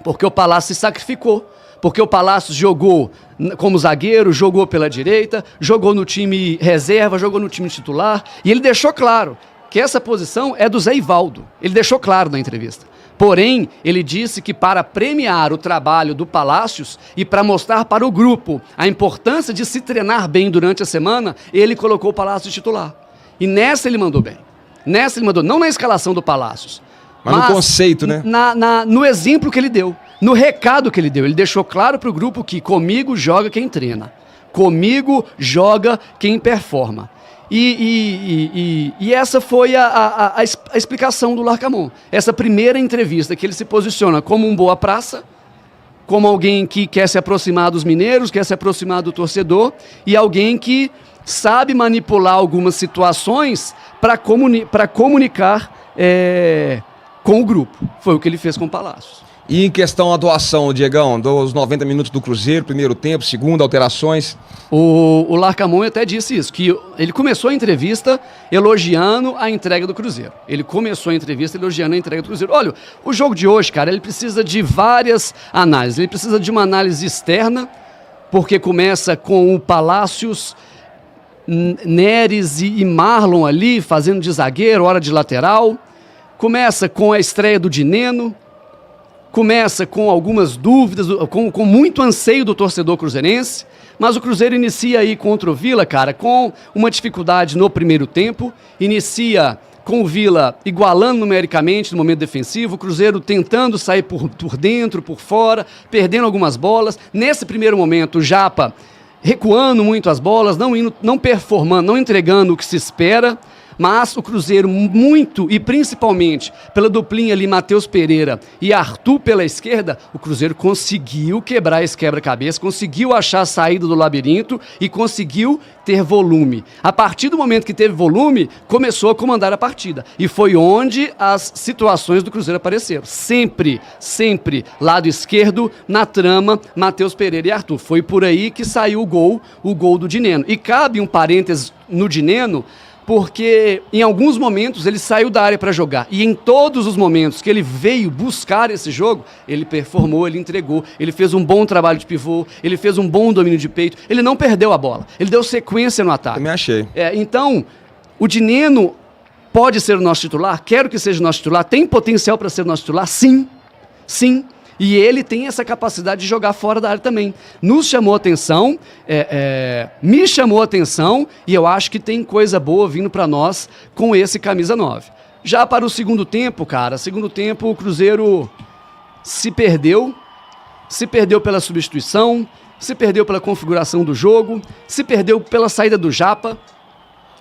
Porque o Palácio se sacrificou. Porque o Palácio jogou como zagueiro, jogou pela direita, jogou no time reserva, jogou no time titular. E ele deixou claro que essa posição é do Zé Ivaldo. Ele deixou claro na entrevista. Porém, ele disse que para premiar o trabalho do Palácios e para mostrar para o grupo a importância de se treinar bem durante a semana, ele colocou o Palácios titular. E nessa ele mandou bem. Nessa ele mandou, não na escalação do Palácios. Mas no conceito, né? No exemplo que ele deu, no recado que ele deu. Ele deixou claro para o grupo que comigo joga quem treina. Comigo joga quem performa. E essa foi a explicação do Larcamón. Essa primeira entrevista que ele se posiciona como um boa praça, como alguém que quer se aproximar dos mineiros, quer se aproximar do torcedor, e alguém que sabe manipular algumas situações para comunicar com o grupo. Foi o que ele fez com o Palácios. E em questão da atuação, Diegão, dos 90 minutos do Cruzeiro, primeiro tempo, segundo, alterações? O Larcamón até disse isso, que ele começou a entrevista elogiando a entrega do Cruzeiro. Olha, o jogo de hoje, cara, ele precisa de várias análises. Ele precisa de uma análise externa, porque começa com o Palácios, Neres e Marlon ali, fazendo de zagueiro, hora de lateral. Começa com a estreia do Dineno. Começa com algumas dúvidas, com muito anseio do torcedor cruzeirense, mas o Cruzeiro inicia aí contra o Vila, cara, com uma dificuldade no primeiro tempo, inicia com o Vila igualando numericamente no momento defensivo, o Cruzeiro tentando sair por dentro, por fora, perdendo algumas bolas. Nesse primeiro momento, o Japa recuando muito as bolas, não performando, não entregando o que se espera. Mas o Cruzeiro muito, e principalmente pela duplinha ali, Matheus Pereira e Arthur pela esquerda, o Cruzeiro conseguiu quebrar esse quebra-cabeça, conseguiu achar a saída do labirinto e conseguiu ter volume. A partir do momento que teve volume, começou a comandar a partida. E foi onde as situações do Cruzeiro apareceram. Sempre, lado esquerdo, na trama, Matheus Pereira e Arthur. Foi por aí que saiu o gol do Dineno. E cabe um parênteses no Dineno, porque em alguns momentos ele saiu da área para jogar, e em todos os momentos que ele veio buscar esse jogo, ele performou, ele entregou, ele fez um bom trabalho de pivô, ele fez um bom domínio de peito, ele não perdeu a bola, ele deu sequência no ataque. Também achei. Então, o Dineno pode ser o nosso titular, quero que seja o nosso titular, tem potencial para ser o nosso titular? Sim. E ele tem essa capacidade de jogar fora da área também. Nos chamou atenção, me chamou atenção, e eu acho que tem coisa boa vindo para nós com esse camisa 9. Já para o segundo tempo, cara, o Cruzeiro se perdeu pela substituição, se perdeu pela configuração do jogo, se perdeu pela saída do Japa.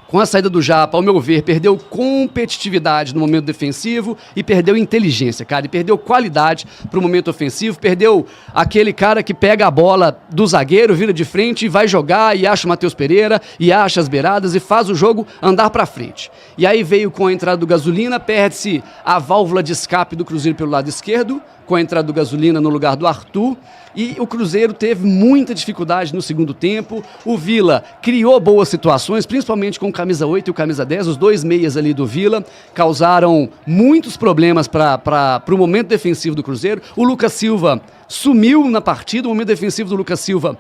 Com a saída do Japa, ao meu ver, perdeu competitividade no momento defensivo e perdeu inteligência, cara. E perdeu qualidade para o momento ofensivo, perdeu aquele cara que pega a bola do zagueiro, vira de frente e vai jogar e acha o Matheus Pereira e acha as beiradas e faz o jogo andar para frente. E aí veio com a entrada do Gasolina, perde-se a válvula de escape do Cruzeiro pelo lado esquerdo, com a entrada do Gasolina no lugar do Arthur, e o Cruzeiro teve muita dificuldade no segundo tempo. O Vila criou boas situações, principalmente com o camisa 8 e o camisa 10, os dois meias ali do Vila, causaram muitos problemas para o momento defensivo do Cruzeiro. O Lucas Silva sumiu na partida, o momento defensivo do Lucas Silva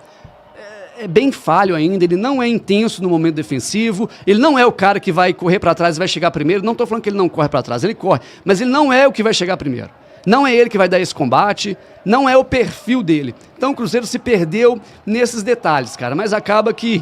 é bem falho ainda, ele não é intenso no momento defensivo, ele não é o cara que vai correr para trás e vai chegar primeiro. Não estou falando que ele não corre para trás, ele corre, mas ele não é o que vai chegar primeiro. Não é ele que vai dar esse combate, não é o perfil dele. Então o Cruzeiro se perdeu nesses detalhes, cara, mas acaba que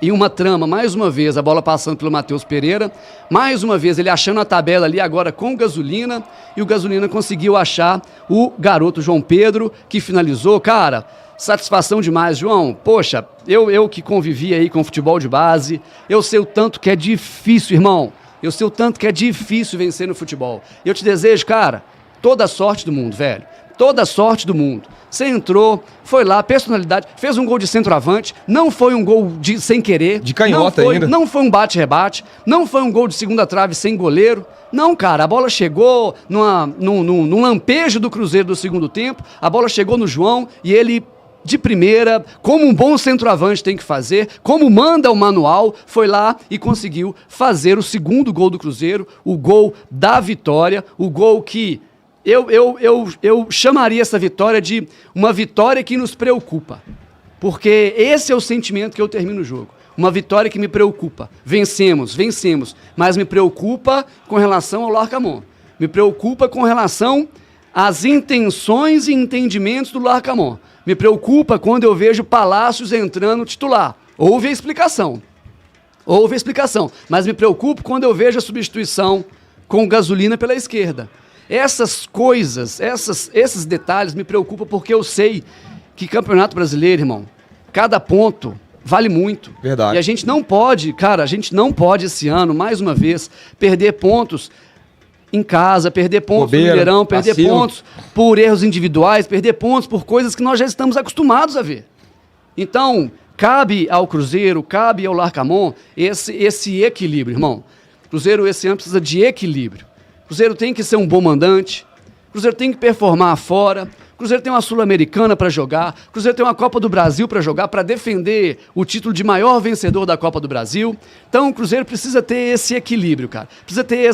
em uma trama, mais uma vez, a bola passando pelo Matheus Pereira, mais uma vez ele achando a tabela ali agora com o Gasolina, e o Gasolina conseguiu achar o garoto João Pedro, que finalizou. Cara, satisfação demais, João. Poxa, eu que convivi aí com futebol de base, eu sei o tanto que é difícil, irmão, eu sei o tanto que é difícil vencer no futebol. Eu te desejo, cara, toda a sorte do mundo, velho. toda a sorte do mundo. Você entrou, foi lá, personalidade, fez um gol de centroavante, não foi um gol sem querer. De canhota ainda. Não foi um bate-rebate, não foi um gol de segunda trave sem goleiro. Não, cara, a bola chegou num lampejo do Cruzeiro do segundo tempo, a bola chegou no João e ele, de primeira, como um bom centroavante tem que fazer, como manda o manual, foi lá e conseguiu fazer o segundo gol do Cruzeiro, o gol da vitória, o gol que eu chamaria essa vitória de uma vitória que nos preocupa, porque esse é o sentimento que eu termino o jogo. Uma vitória que me preocupa. Vencemos, mas me preocupa com relação ao Larcamón. Me preocupa com relação às intenções e entendimentos do Larcamón. Me preocupa quando eu vejo Palácios entrando titular. Houve a explicação, mas me preocupa quando eu vejo a substituição com Gasolina pela esquerda. Essas coisas, esses detalhes me preocupam porque eu sei que Campeonato Brasileiro, irmão, cada ponto vale muito. Verdade. E a gente não pode esse ano, mais uma vez, perder pontos em casa, perder pontos no Mineirão, perder pontos por erros individuais, perder pontos por coisas que nós já estamos acostumados a ver. Então, cabe ao Cruzeiro, cabe ao Larcamón esse equilíbrio, irmão. Cruzeiro esse ano precisa de equilíbrio. Cruzeiro tem que ser um bom mandante, Cruzeiro tem que performar fora, Cruzeiro tem uma Sul-Americana para jogar, Cruzeiro tem uma Copa do Brasil para jogar, para defender o título de maior vencedor da Copa do Brasil. Então o Cruzeiro precisa ter esse equilíbrio, cara. Precisa ter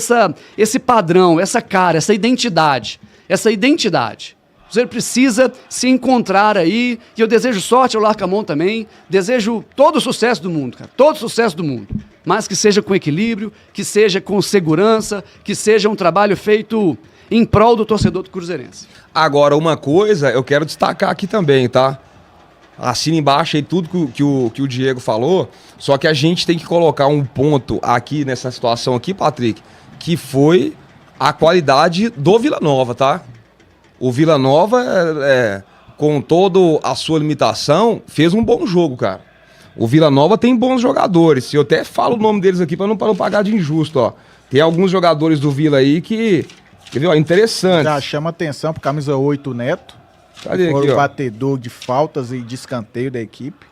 esse padrão, essa cara, essa identidade. O Cruzeiro precisa se encontrar aí, e eu desejo sorte ao Larcamón também, desejo todo o sucesso do mundo, cara, todo o sucesso do mundo. Mas que seja com equilíbrio, que seja com segurança, que seja um trabalho feito em prol do torcedor do cruzeirense. Agora, uma coisa eu quero destacar aqui também, tá? Assina embaixo aí tudo que o Diego falou, só que a gente tem que colocar um ponto aqui nessa situação aqui, Patrick, que foi a qualidade do Vila Nova, tá? O Vila Nova, com toda a sua limitação, fez um bom jogo, cara. O Vila Nova tem bons jogadores. Eu até falo o nome deles aqui para não pagar de injusto, ó. Tem alguns jogadores do Vila aí que, entendeu? Interessante. Já chama atenção pro camisa 8 Neto. Cadê foi aqui, o ó? batedor de faltas e de escanteio da equipe.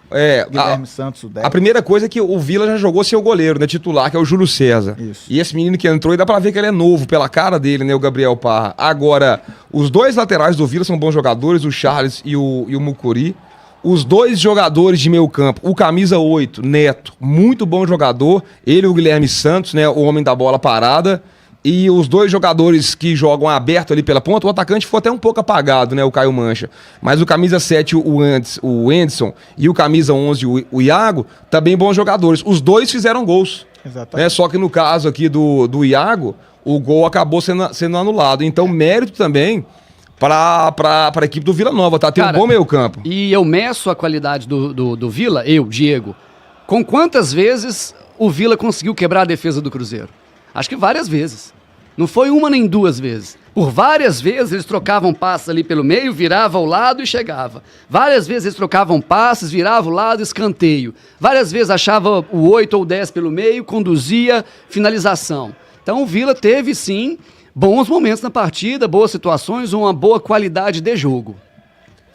Guilherme Santos, o 10. A primeira coisa é que o Vila já jogou seu goleiro, né, titular, que é o Júlio César. Isso. E esse menino que entrou, e dá pra ver que ele é novo, pela cara dele, né, o Gabriel Parra. Agora, os dois laterais do Vila são bons jogadores, o Charles e o Mucuri. Os dois jogadores de meio campo, o camisa 8, Neto, muito bom jogador. Ele e o Guilherme Santos, né, o homem da bola parada. E os dois jogadores que jogam aberto ali pela ponta, o atacante foi até um pouco apagado, né, o Caio Mancha. Mas o camisa 7, o Anderson, e o camisa 11, o Iago, também bons jogadores. Os dois fizeram gols. Exatamente. Né, só que no caso aqui do Iago, o gol acabou sendo anulado. Então, mérito também para a equipe do Vila Nova, tá? Tem um bom meio campo. E eu meço a qualidade do Vila, Diego, com quantas vezes o Vila conseguiu quebrar a defesa do Cruzeiro? Acho que várias vezes. Não foi uma nem duas vezes. Por várias vezes eles trocavam passes ali pelo meio, virava ao lado e chegava. Várias vezes eles trocavam passes, virava ao lado, escanteio. Várias vezes achava o 8 ou 10 pelo meio, conduzia, finalização. Então o Vila teve sim bons momentos na partida, boas situações, uma boa qualidade de jogo.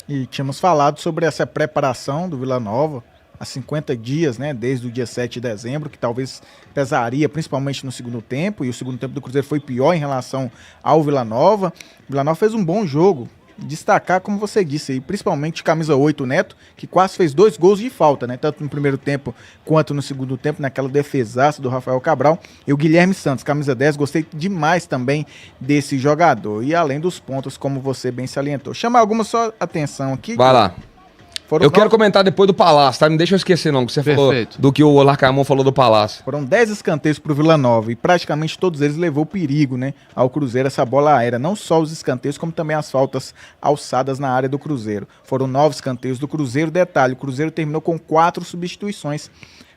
E tínhamos falado sobre essa preparação do Vila Nova há 50 dias, né, desde o dia 7 de dezembro, que talvez pesaria principalmente no segundo tempo, e o segundo tempo do Cruzeiro foi pior em relação ao Vila Nova. O Vila Nova fez um bom jogo, destacar, como você disse aí, principalmente camisa 8, Neto, que quase fez 2 gols de falta, né, tanto no primeiro tempo quanto no segundo tempo, naquela defesaça do Rafael Cabral. E o Guilherme Santos, camisa 10, gostei demais também desse jogador, e além dos pontos, como você bem salientou. Chama alguma só atenção aqui. Vai lá. Eu quero comentar depois do Palácio, tá? Não deixa eu esquecer não, que você falou do que o Larcamón falou do Palácio. Foram 10 escanteios pro Vila Nova e praticamente todos eles levou perigo, né, ao Cruzeiro, essa bola aérea. Não só os escanteios, como também as faltas alçadas na área do Cruzeiro. Foram 9 escanteios do Cruzeiro. Detalhe, o Cruzeiro terminou com 4 substituições.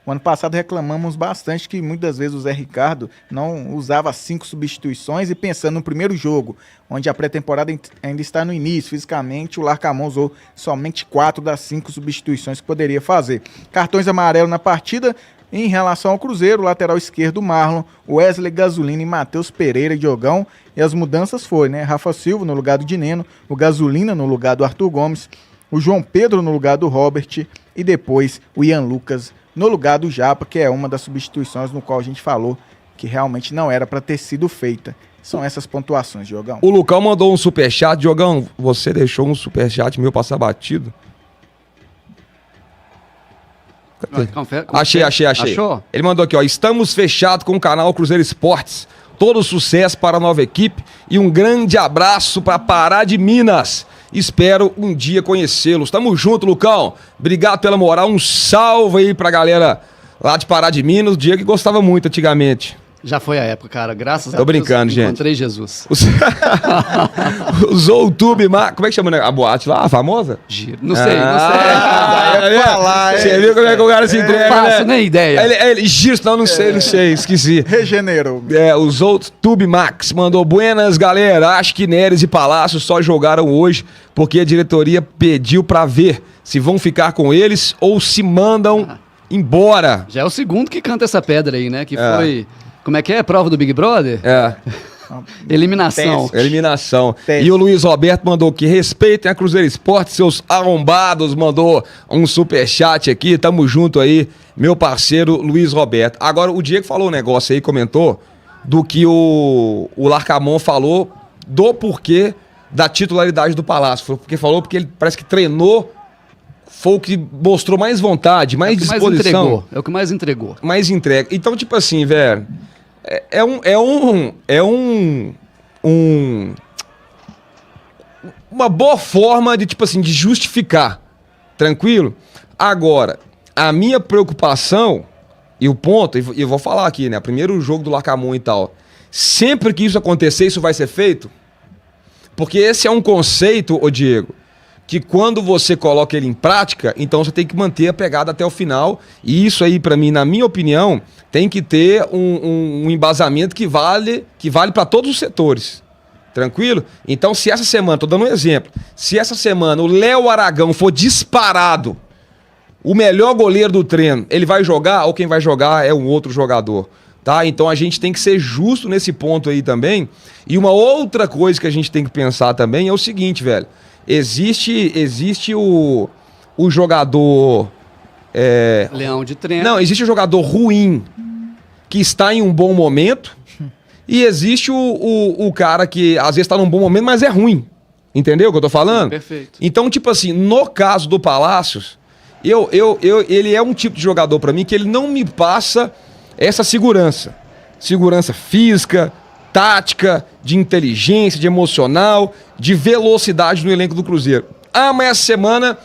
O ano passado reclamamos bastante que muitas vezes o Zé Ricardo não usava 5 substituições, e pensando no primeiro jogo, onde a pré-temporada ainda está no início, fisicamente o Larcamón usou somente 4 das 5 substituições que poderia fazer. Cartões amarelos na partida, Em relação ao Cruzeiro, lateral esquerdo Marlon, Wesley Gasolina e Matheus Pereira, Diogão. E as mudanças foi, né? Rafa Silva no lugar do Dineno, o Gasolina no lugar do Arthur Gomes, o João Pedro no lugar do Robert e depois o Ian Lucas no lugar do Japa, que é uma das substituições no qual a gente falou que realmente não era para ter sido feita. São essas pontuações, Diogão. O Lucão mandou um superchat. Diogão, você deixou um superchat meu passar batido? Achei. Achou? Ele mandou aqui, ó. Estamos fechados com o canal Cruzeiro Esportes. Todo sucesso para a nova equipe e um grande abraço para Pará de Minas. Espero um dia conhecê-los. Tamo junto, Lucão. Obrigado pela moral. Um salve aí pra galera lá de Pará de Minas. O Diego que gostava muito antigamente. Já foi a época, cara. Graças a Deus. Tô brincando, gente. Encontrei Jesus. Usou o Tube, como é que chama a boate lá? A famosa? Giro. Não sei. Você viu como é que o cara se entrega, Não faço nem ideia. Ele gira, não sei, esqueci. Regenerou. Usou o Tube Max, mandou buenas, galera. Acho que Neres e Palácio só jogaram hoje porque a diretoria pediu pra ver se vão ficar com eles ou se mandam embora. Já é o segundo que canta essa pedra aí, né? Que foi... Como é que é? Prova do Big Brother? Eliminação. Eliminação. E o Luiz Roberto mandou que respeitem a Cruzeiro Esporte, seus arrombados, mandou um superchat aqui, tamo junto aí, meu parceiro Luiz Roberto. Agora, o Diego falou um negócio aí, comentou, do que o Larcamon falou, do porquê da titularidade do Palácio. Porque ele parece que treinou, foi o que mostrou mais vontade, mais disposição. É o que mais entregou. Mais entrega. Então, tipo assim, velho, uma boa forma de, tipo assim, de justificar. Tranquilo? Agora, a minha preocupação, e o ponto, e eu vou falar aqui, né? Primeiro jogo do Larcamon e tal. Sempre que isso acontecer, isso vai ser feito? Porque esse é um conceito, ô Diego, que quando você coloca ele em prática, então você tem que manter a pegada até o final. E isso aí, pra mim, na minha opinião, tem que ter um embasamento que vale para todos os setores. Tranquilo? Então, se essa semana, tô dando um exemplo, se essa semana o Léo Aragão for disparado, o melhor goleiro do treino, ele vai jogar ou quem vai jogar é um outro jogador? Tá? Então a gente tem que ser justo nesse ponto aí também. E uma outra coisa que a gente tem que pensar também é o seguinte, velho. Existe o jogador... Leão de treino. Não, existe o jogador ruim que está em um bom momento e existe o cara que às vezes está num bom momento, mas é ruim. Entendeu o que eu tô falando? Sim, perfeito. Então, tipo assim, no caso do Palácios, ele é um tipo de jogador para mim que ele não me passa essa segurança. Segurança física, tática, de inteligência, de emocional, de velocidade no elenco do Cruzeiro. Ah, mas essa semana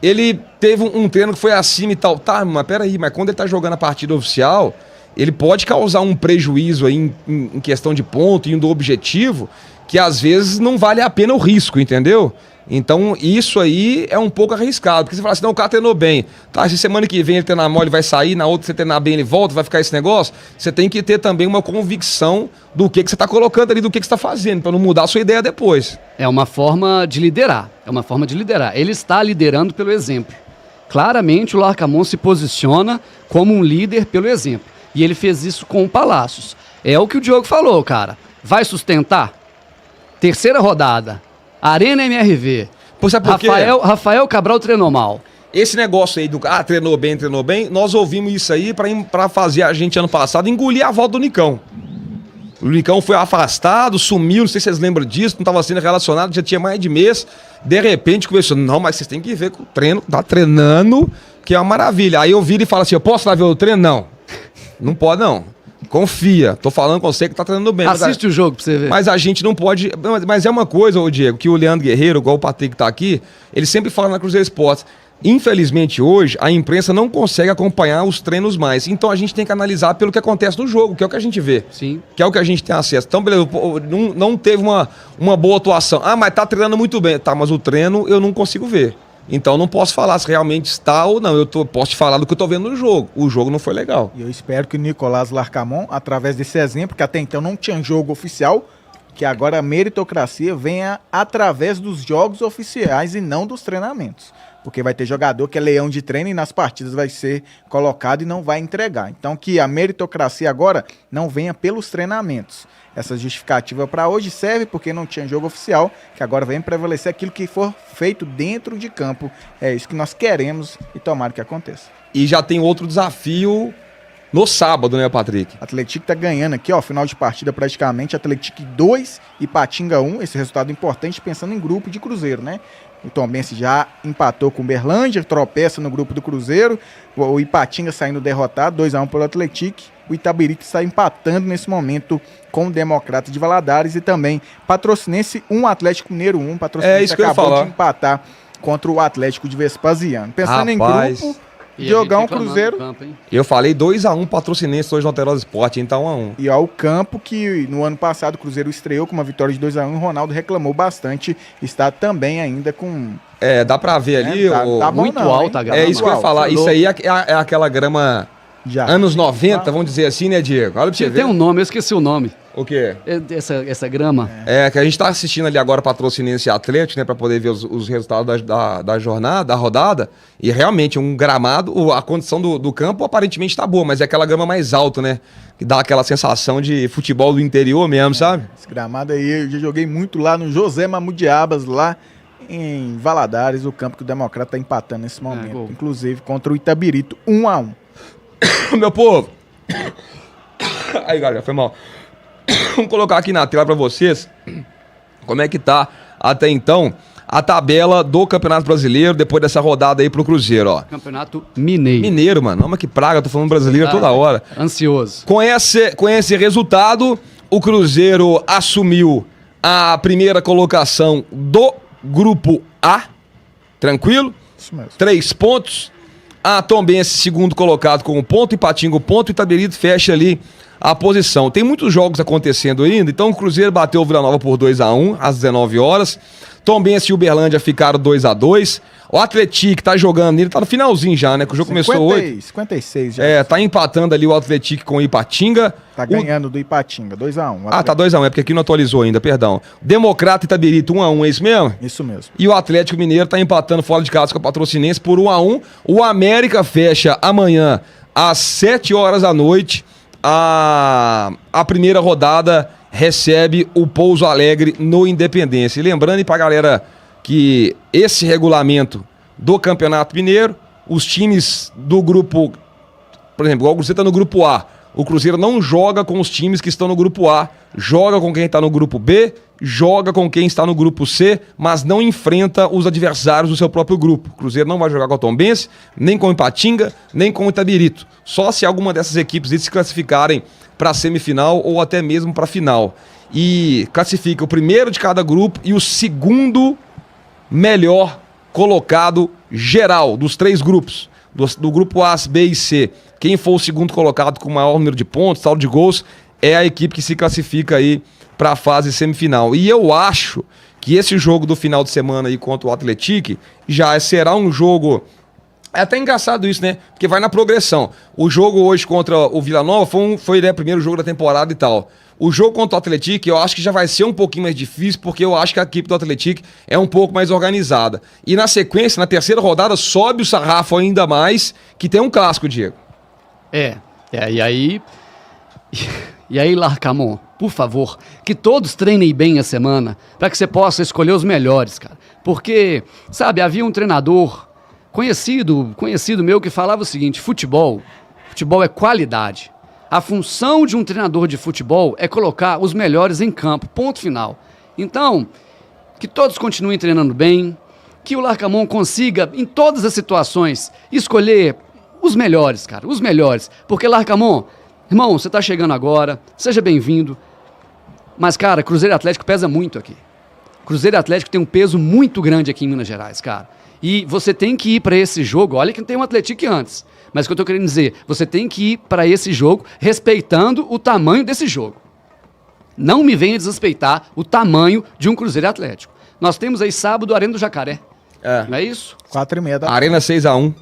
ele teve um treino que foi acima e tal. Tá, mas peraí, mas quando ele tá jogando a partida oficial, ele pode causar um prejuízo aí em questão de ponto e do objetivo, que às vezes não vale a pena o risco, entendeu? Então isso aí é um pouco arriscado, porque você fala assim, não, o cara treinou bem, tá, se semana que vem ele treinar mal ele vai sair, na outra você treinar bem ele volta, vai ficar esse negócio, você tem que ter também uma convicção do que você tá colocando ali, do que você tá fazendo, para não mudar a sua ideia depois. É uma forma de liderar, Ele está liderando pelo exemplo. Claramente o Larcamon se posiciona como um líder pelo exemplo, e ele fez isso com o Palácios. É o que o Diogo falou, cara, vai sustentar? Terceira rodada, Arena MRV. Pô, sabe por quê? Rafael Cabral treinou mal. Esse negócio aí do treinou bem, nós ouvimos isso aí pra fazer a gente ano passado engolir a volta do Nicão. O Nicão foi afastado, sumiu, não sei se vocês lembram disso, não estava sendo relacionado, já tinha mais de mês. De repente começou, não, mas vocês têm que ver que o treino tá treinando, que é uma maravilha. Aí eu viro e falo assim, eu posso lá ver o treino? Não, não pode não. Confia, tô falando com você que tá treinando bem. Assiste o jogo pra você ver. Mas a gente não pode... Mas é uma coisa, ô Diego, que o Leandro Guerreiro, igual o Patrick tá aqui, ele sempre fala na Cruzeiro Esportes. Infelizmente hoje, a imprensa não consegue acompanhar os treinos mais. Então a gente tem que analisar pelo que acontece no jogo, que é o que a gente vê. Sim. Que é o que a gente tem acesso. Então, beleza, não teve uma boa atuação. Ah, mas tá treinando muito bem. Tá, mas o treino eu não consigo ver. Então não posso falar se realmente está ou não. Posso te falar do que eu tô vendo no jogo. O jogo não foi legal. E eu espero que o Nicolás Larcamon, através desse exemplo, que até então não tinha jogo oficial, que agora a meritocracia venha através dos jogos oficiais e não dos treinamentos. Porque vai ter jogador que é leão de treino e nas partidas vai ser colocado e não vai entregar. Então que a meritocracia agora não venha pelos treinamentos. Essa justificativa para hoje serve porque não tinha jogo oficial, que agora vem prevalecer aquilo que for feito dentro de campo. É isso que nós queremos e tomara que aconteça. E já tem outro desafio no sábado, né, Patrick? Atlético tá ganhando aqui, ó, final de partida praticamente, Atlético 2 e Ipatinga 1, esse resultado importante pensando em grupo de Cruzeiro, né? O Tombense já empatou com o Uberlândia, tropeça no grupo do Cruzeiro, o Ipatinga saindo derrotado, 2-1 pelo Atlético, o Itabirito está empatando nesse momento com o Democrata de Valadares e também Patrocinense 1, Atlético Mineiro 1, Patrocinense acabou de empatar contra o Atlético de Vespasiano. Pensando em grupo... Jogar um Cruzeiro. Campo, eu falei 2-1 Patrocinense hoje no Alterosa Esporte, então 1-1. E ó, o campo que no ano passado o Cruzeiro estreou com uma vitória de 2-1, o Ronaldo reclamou bastante, está também ainda com... dá pra ver ali, tá bom muito não, alta a grama. É isso que eu ia falar, isso aí é aquela grama já. Anos 90, vamos dizer assim, né, Diego? Olha pra você ver. Tem um nome, eu esqueci o nome. O quê? Essa grama. Que a gente tá assistindo ali agora Patrocinense e Atlético, né, pra poder ver os resultados da jornada, da rodada, e realmente um gramado, a condição do campo aparentemente tá boa, mas é aquela grama mais alta, né, que dá aquela sensação de futebol do interior mesmo, sabe? Esse gramado aí, eu já joguei muito lá no José Mamudiabas, lá em Valadares, o campo que o Democrata tá empatando nesse momento, inclusive contra o Itabirito, 1-1. Meu povo! Aí, galera, foi mal. Vamos colocar aqui na tela pra vocês como é que tá até então a tabela do Campeonato Brasileiro depois dessa rodada aí pro Cruzeiro, ó. Campeonato Mineiro. Mineiro, mano. Mas que praga, tô falando brasileiro toda hora. Ansioso. Com esse resultado, o Cruzeiro assumiu a primeira colocação do Grupo A. Tranquilo? Isso mesmo. 3 pontos. A Tombense, segundo colocado com 1 ponto, Ipatinga 1 ponto, e Itabirito fecha ali a posição. Tem muitos jogos acontecendo ainda, então o Cruzeiro bateu o Vila Nova por 2-1 às 19 horas. Tombense e Uberlândia ficaram 2-2. O Atlético tá jogando, ele tá no finalzinho já, né? Que o jogo começou 8. 56 já. Tá empatando ali o Atlético com o Ipatinga. Tá ganhando do Ipatinga, 2-1. Tá 2-1, é porque aqui não atualizou ainda, perdão. Democrata e Itabirito 1-1, é isso mesmo? Isso mesmo. E o Atlético Mineiro tá empatando fora de casa com o Patrocinense por 1-1. O América fecha amanhã às 7 horas da noite. A primeira rodada recebe o Pouso Alegre no Independência. E lembrando pra galera que esse regulamento do Campeonato Mineiro, os times do grupo, por exemplo, igual o Cruzeiro tá no grupo A, o Cruzeiro não joga com os times que estão no grupo A, joga com quem está no grupo B, joga com quem está no grupo C, mas não enfrenta os adversários do seu próprio grupo. O Cruzeiro não vai jogar com o Tombense, nem com o Ipatinga, nem com o Itabirito. Só se alguma dessas equipes se classificarem para a semifinal ou até mesmo para a final. E classifica o primeiro de cada grupo e o segundo melhor colocado geral dos 3 grupos. Do grupo A, B e C. Quem for o segundo colocado com o maior número de pontos, saldo de gols, é a equipe que se classifica aí para a fase semifinal. E eu acho que esse jogo do final de semana aí contra o Atlético já será um jogo... É até engraçado isso, né? Porque vai na progressão. O jogo hoje contra o Vila Nova foi né, o primeiro jogo da temporada e tal. O jogo contra o Atlético eu acho que já vai ser um pouquinho mais difícil, porque eu acho que a equipe do Atlético é um pouco mais organizada. E na sequência, na terceira rodada, sobe o sarrafo ainda mais, que tem um clássico, Diego. E aí... E aí, Larcamon, por favor, que todos treinem bem a semana, para que você possa escolher os melhores, cara. Porque, sabe, havia um treinador conhecido meu que falava o seguinte: futebol é qualidade. A função de um treinador de futebol é colocar os melhores em campo, ponto final. Então, que todos continuem treinando bem, que o Larcamon consiga, em todas as situações, escolher os melhores, cara, os melhores. Porque, Larcamon, irmão, você tá chegando agora, seja bem-vindo. Mas, cara, Cruzeiro e Atlético pesa muito aqui. Cruzeiro e Atlético tem um peso muito grande aqui em Minas Gerais, cara. E você tem que ir para esse jogo, olha que tem um Atlético antes. Mas o que eu tô querendo dizer, você tem que ir para esse jogo respeitando o tamanho desse jogo. Não me venha desrespeitar o tamanho de um Cruzeiro e Atlético. Nós temos aí sábado Arena do Jacaré. Não é isso? 4h30 da Arena 6-1.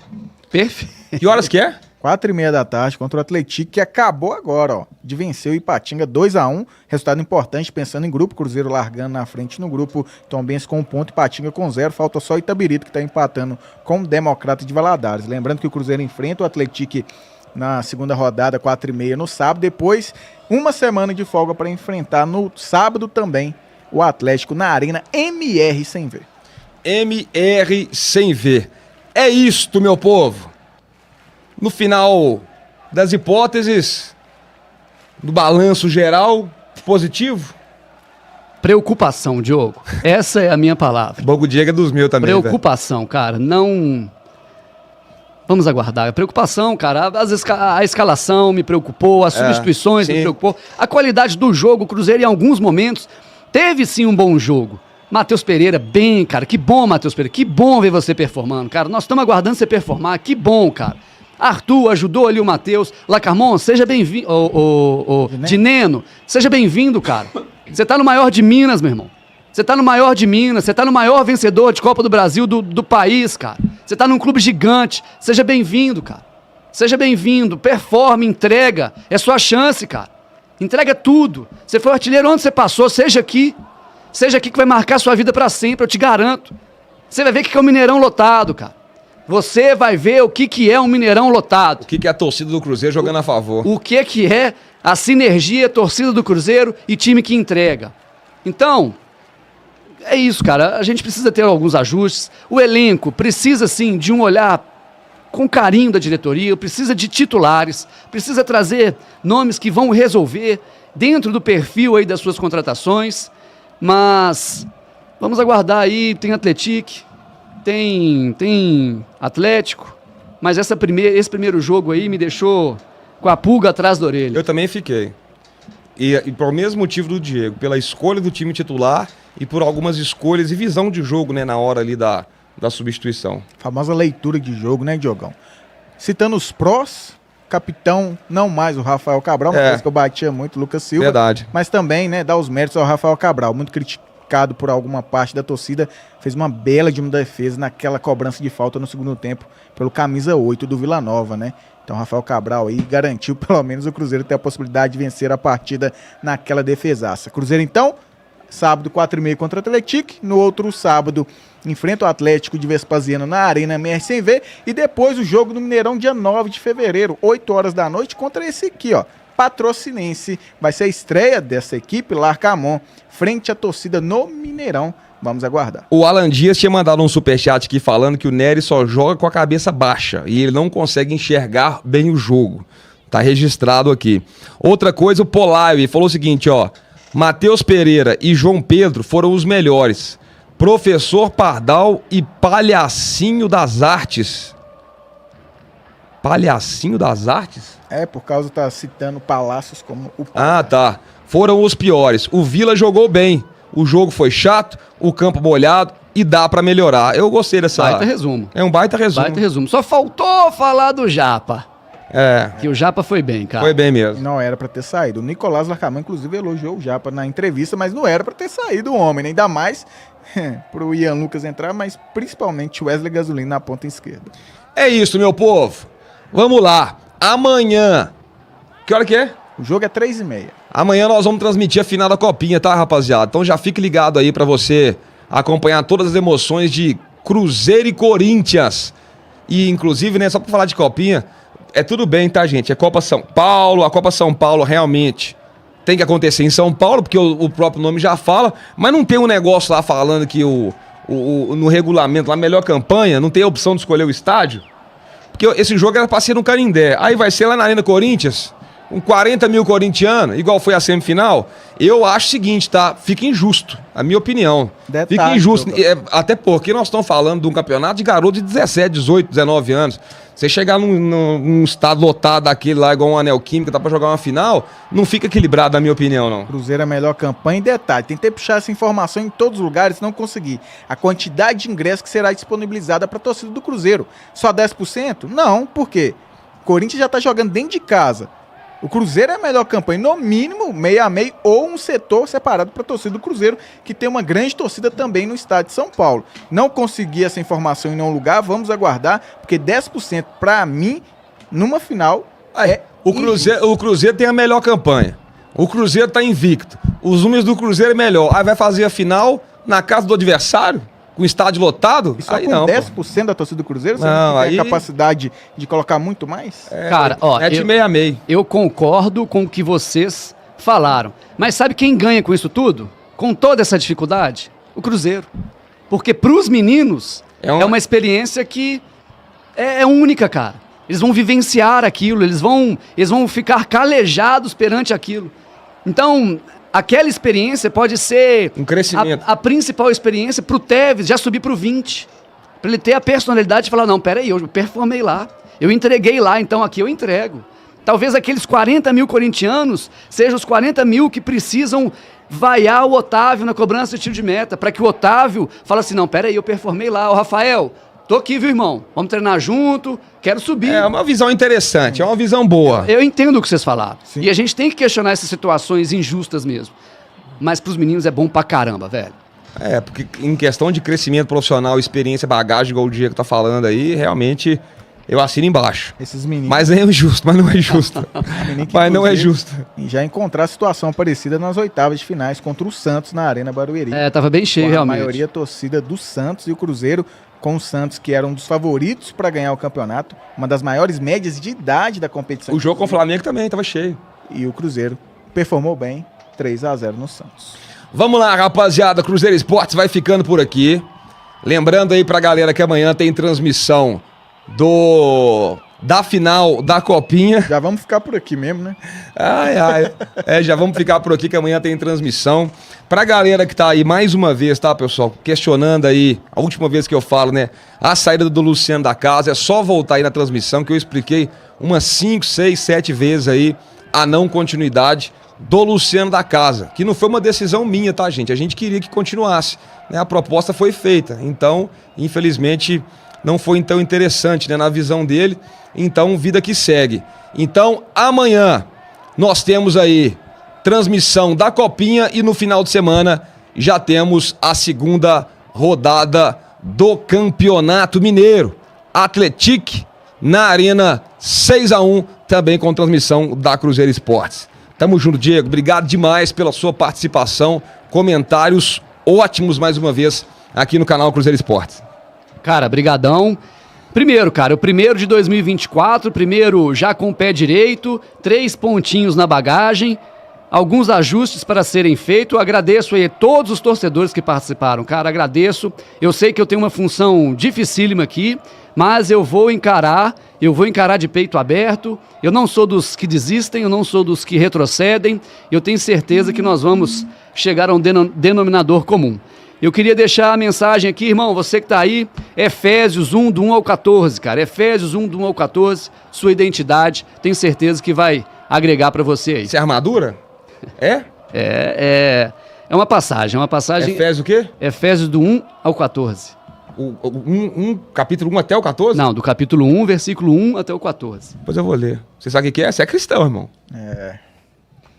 Perfeito. Que horas que é? 4h30 da tarde, contra o Atlético, que acabou agora, ó, de vencer o Ipatinga 2-1, resultado importante, pensando em grupo, Cruzeiro largando na frente no grupo, Tombense com 1 ponto, Ipatinga com 0, falta só o Itabirito, que está empatando com o Democrata de Valadares. Lembrando que o Cruzeiro enfrenta o Atlético na segunda rodada, 4h30 no sábado, depois uma semana de folga para enfrentar no sábado também o Atlético na Arena MR sem ver. MR sem ver. É isto, meu povo. No final das hipóteses, do balanço geral, positivo? Preocupação, Diogo. Essa é a minha palavra. Bom, o Diego é dos meus também. Preocupação, cara. Não... Vamos aguardar. Preocupação, cara. A escalação me preocupou, as substituições me preocupou. A qualidade do jogo, o Cruzeiro em alguns momentos teve sim um bom jogo. Matheus Pereira, bem, cara. Que bom, Matheus Pereira. Que bom ver você performando, cara. Nós estamos aguardando você performar. Que bom, cara. Arthur ajudou ali o Matheus. Lacarmon, seja bem-vindo. Dineno, seja bem-vindo, cara. Você tá no maior de Minas, meu irmão. Você tá no maior de Minas. Você tá no maior vencedor de Copa do Brasil do país, cara. Você tá num clube gigante. Seja bem-vindo, cara. Seja bem-vindo. Performe, entrega. É sua chance, cara. Entrega tudo. Você foi artilheiro onde você passou. Seja aqui. Seja aqui que vai marcar sua vida pra sempre, eu te garanto. Você vai ver o que é um Mineirão lotado, cara. Você vai ver o que é um Mineirão lotado. O que é a torcida do Cruzeiro jogando a favor. O que é a sinergia, torcida do Cruzeiro e time que entrega. Então, é isso, cara. A gente precisa ter alguns ajustes. O elenco precisa, sim, de um olhar com carinho da diretoria, precisa de titulares, precisa trazer nomes que vão resolver dentro do perfil aí das suas contratações. Mas vamos aguardar aí, tem Atlético, tem Atlético, mas esse primeiro jogo aí me deixou com a pulga atrás da orelha. Eu também fiquei. E pelo mesmo motivo do Diego, pela escolha do time titular e por algumas escolhas e visão de jogo, né, na hora ali da substituição. Famosa leitura de jogo, né, Diogão? Citando os prós, capitão, não mais o Rafael Cabral, uma coisa que eu batia muito, Lucas Silva. Verdade. Mas também, né, dar os méritos ao Rafael Cabral, muito criticado por alguma parte da torcida, fez uma bela de uma defesa naquela cobrança de falta no segundo tempo pelo camisa 8 do Vila Nova, né? Então Rafael Cabral aí garantiu pelo menos o Cruzeiro ter a possibilidade de vencer a partida naquela defesaça. Cruzeiro então, sábado 4h30 contra o Atlético, no outro sábado enfrenta o Atlético de Vespasiano na Arena MR sem ver, e depois o jogo no Mineirão dia 9 de fevereiro, 8 horas da noite, contra esse aqui, ó, Patrocinense. Vai ser a estreia dessa equipe, Larcamon, frente à torcida no Mineirão. Vamos aguardar. O Alan Dias tinha mandado um superchat aqui falando que o Nery só joga com a cabeça baixa e ele não consegue enxergar bem o jogo. Tá registrado aqui. Outra coisa, o Polaio falou o seguinte, ó: Matheus Pereira e João Pedro foram os melhores. Professor Pardal e Palhacinho das Artes. Palhacinho das Artes? É, por causa tá citando Palácios como o... Ah, tá. Foram os piores. O Vila jogou bem. O jogo foi chato, o campo molhado e dá pra melhorar. Eu gostei dessa... Baita resumo. É um baita resumo. Baita resumo. Só faltou falar do Japa. Que o Japa foi bem, cara. Foi bem mesmo. Não era pra ter saído. O Nicolás Larcamon, inclusive, elogiou o Japa na entrevista, mas não era pra ter saído o homem, né? Ainda mais pro Ian Lucas entrar, mas principalmente o Wesley Gasolina na ponta esquerda. É isso, meu povo. Vamos lá. Amanhã. Que hora que é? O jogo é 3h30. Amanhã nós vamos transmitir a final da Copinha, tá, rapaziada? Então já fique ligado aí pra você acompanhar todas as emoções de Cruzeiro e Corinthians. E, inclusive, né, só pra falar de Copinha, é tudo bem, tá, gente? É Copa São Paulo, a Copa São Paulo realmente tem que acontecer em São Paulo, porque o próprio nome já fala, mas não tem um negócio lá falando que no regulamento, lá, melhor campanha, não tem a opção de escolher o estádio? Porque esse jogo era pra ser no Canindé, aí vai ser lá na Arena Corinthians, com 40 mil corintianos, igual foi a semifinal. Eu acho o seguinte, tá? Fica injusto, a minha opinião. Detalhe, fica injusto, até porque nós estamos falando de um campeonato de garoto de 17, 18, 19 anos. Você chegar num estado lotado daquele lá, igual um Anel Química, tá pra jogar uma final, não fica equilibrado, na minha opinião, não. Cruzeiro é a melhor campanha. E detalhe, tentei puxar essa informação em todos os lugares, não consegui. A quantidade de ingressos que será disponibilizada para a torcida do Cruzeiro, só 10%? Não, por quê? O Corinthians já tá jogando dentro de casa. O Cruzeiro é a melhor campanha, no mínimo, meio a meio, ou um setor separado para a torcida do Cruzeiro, que tem uma grande torcida também no estado de São Paulo. Não consegui essa informação em nenhum lugar, vamos aguardar, porque 10% para mim numa final. O Cruzeiro tem a melhor campanha. O Cruzeiro tá invicto. Os números do Cruzeiro é melhor. Aí vai fazer a final na casa do adversário? Com o estádio lotado? E só aí com não, 10% da torcida do Cruzeiro? Você Não, não tem aí- a capacidade de colocar muito mais? Cara, ó, É de meio a meio. eu concordo com o que vocês falaram. Mas sabe quem ganha com isso tudo? Com toda essa dificuldade? O Cruzeiro. Porque pros meninos é uma experiência que é única, cara. Eles vão vivenciar aquilo, eles vão ficar calejados perante aquilo. Então, aquela experiência pode ser Um crescimento. a principal experiência pro Tevez já subir pro 20. Pra ele ter a personalidade de falar, não, peraí, eu performei lá, eu entreguei lá, então aqui eu entrego. Talvez aqueles 40 mil corintianos sejam os 40 mil que precisam vaiar o Otávio na cobrança de tiro de meta, para que o Otávio fale assim, não, peraí, eu performei lá, ô Rafael, tô aqui, viu, irmão? Vamos treinar junto, quero subir. É uma visão interessante, é uma visão boa. Eu entendo o que vocês falaram. Sim. E a gente tem que questionar essas situações injustas mesmo. Mas pros meninos é bom pra caramba, velho. É, porque em questão de crescimento profissional, experiência, bagagem, igual o Diego tá falando aí, realmente eu assino embaixo. Esses meninos. Mas é injusto, mas não é justo. menino que, Mas não é inclusive, justo. Já encontrar situação parecida nas oitavas de finais contra o Santos na Arena Barueri. É, tava bem cheio, Com realmente. A maioria torcida do Santos e o Cruzeiro, com o Santos, que era um dos favoritos para ganhar o campeonato, uma das maiores médias de idade da competição. O jogo com o Flamengo também tava cheio. E o Cruzeiro performou bem, 3-0 no Santos. Vamos lá, rapaziada. Cruzeiro Esportes vai ficando por aqui. Lembrando aí pra galera que amanhã tem transmissão da final da Copinha. Já vamos ficar por aqui mesmo, né? Já vamos ficar por aqui que amanhã tem transmissão. Pra galera que tá aí mais uma vez, tá, pessoal? Questionando aí, a última vez que eu falo, né? A saída do Luciano da casa, é só voltar aí na transmissão que eu expliquei umas 5, 6, 7 vezes aí a não continuidade do Luciano da casa, que não foi uma decisão minha, tá, gente? A gente queria que continuasse, né? A proposta foi feita, então, infelizmente, não foi tão interessante, né, na visão dele, então, vida que segue. Então, amanhã, nós temos aí transmissão da Copinha e no final de semana já temos a segunda rodada do Campeonato Mineiro. Atlético na Arena 6-1, também com transmissão da Cruzeiro Esportes. Tamo junto, Diego. Obrigado demais pela sua participação. Comentários ótimos mais uma vez aqui no canal Cruzeiro Esportes. Cara, brigadão. Primeiro, cara, o primeiro de 2024, primeiro já com o pé direito, 3 pontinhos na bagagem, alguns ajustes para serem feitos. Agradeço aí a todos os torcedores que participaram, cara, agradeço. Eu sei que eu tenho uma função dificílima aqui, mas eu vou encarar de peito aberto. Eu não sou dos que desistem, eu não sou dos que retrocedem. Eu tenho certeza que nós vamos chegar a um denominador comum. Eu queria deixar a mensagem aqui, irmão, você que tá aí, Efésios 1, do 1 ao 14, cara. Efésios 1, do 1 ao 14, sua identidade, tenho certeza que vai agregar para você aí. Isso é armadura? É? É uma passagem, Efésios o quê? Efésios do 1 ao 14. Capítulo 1 até o 14? Não, do capítulo 1, versículo 1 até o 14. Depois eu vou ler. Você sabe o que é? Você é cristão, irmão.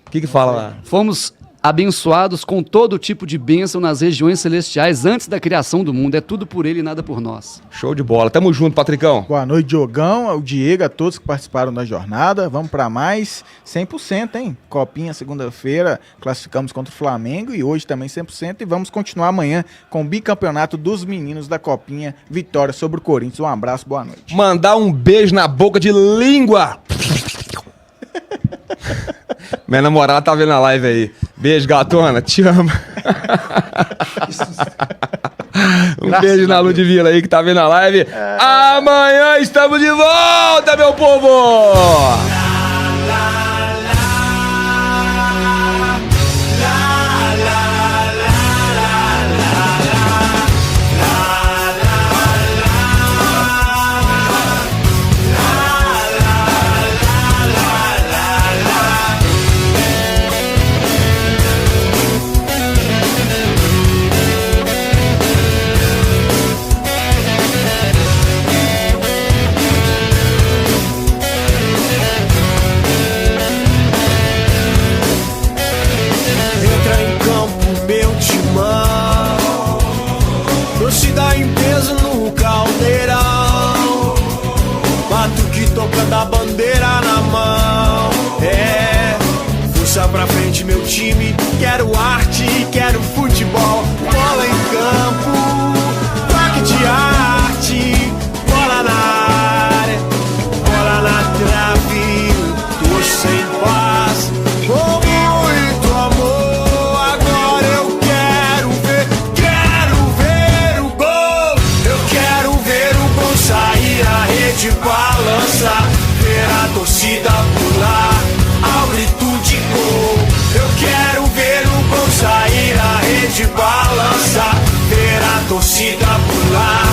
O que fala lá? Fomos abençoados com todo tipo de bênção nas regiões celestiais antes da criação do mundo. É tudo por ele e nada por nós. Show de bola. Tamo junto, Patricão. Boa noite, Diogão, ao Diego, a todos que participaram da jornada. Vamos para mais 100%, hein? Copinha, segunda-feira, classificamos contra o Flamengo e hoje também 100%. E vamos continuar amanhã com o bicampeonato dos meninos da Copinha. Vitória sobre o Corinthians. Um abraço, boa noite. Mandar um beijo na boca de língua. Minha namorada tá vendo a live aí. Beijo, gatona. Te amo. Beijo na Ludmilla aí que tá vendo a live. Amanhã estamos de volta, meu povo! pra frente meu time, quero arte, quero futebol, bola em campo, toque de arte, bola na área, bola na trave, torço em paz, com muito amor, agora eu quero ver o gol, eu quero ver o gol sair, a rede balançar, ver a torcida pular, ao grito de gol, eu quero ver o gol sair, a rede balançar, ver a torcida pular.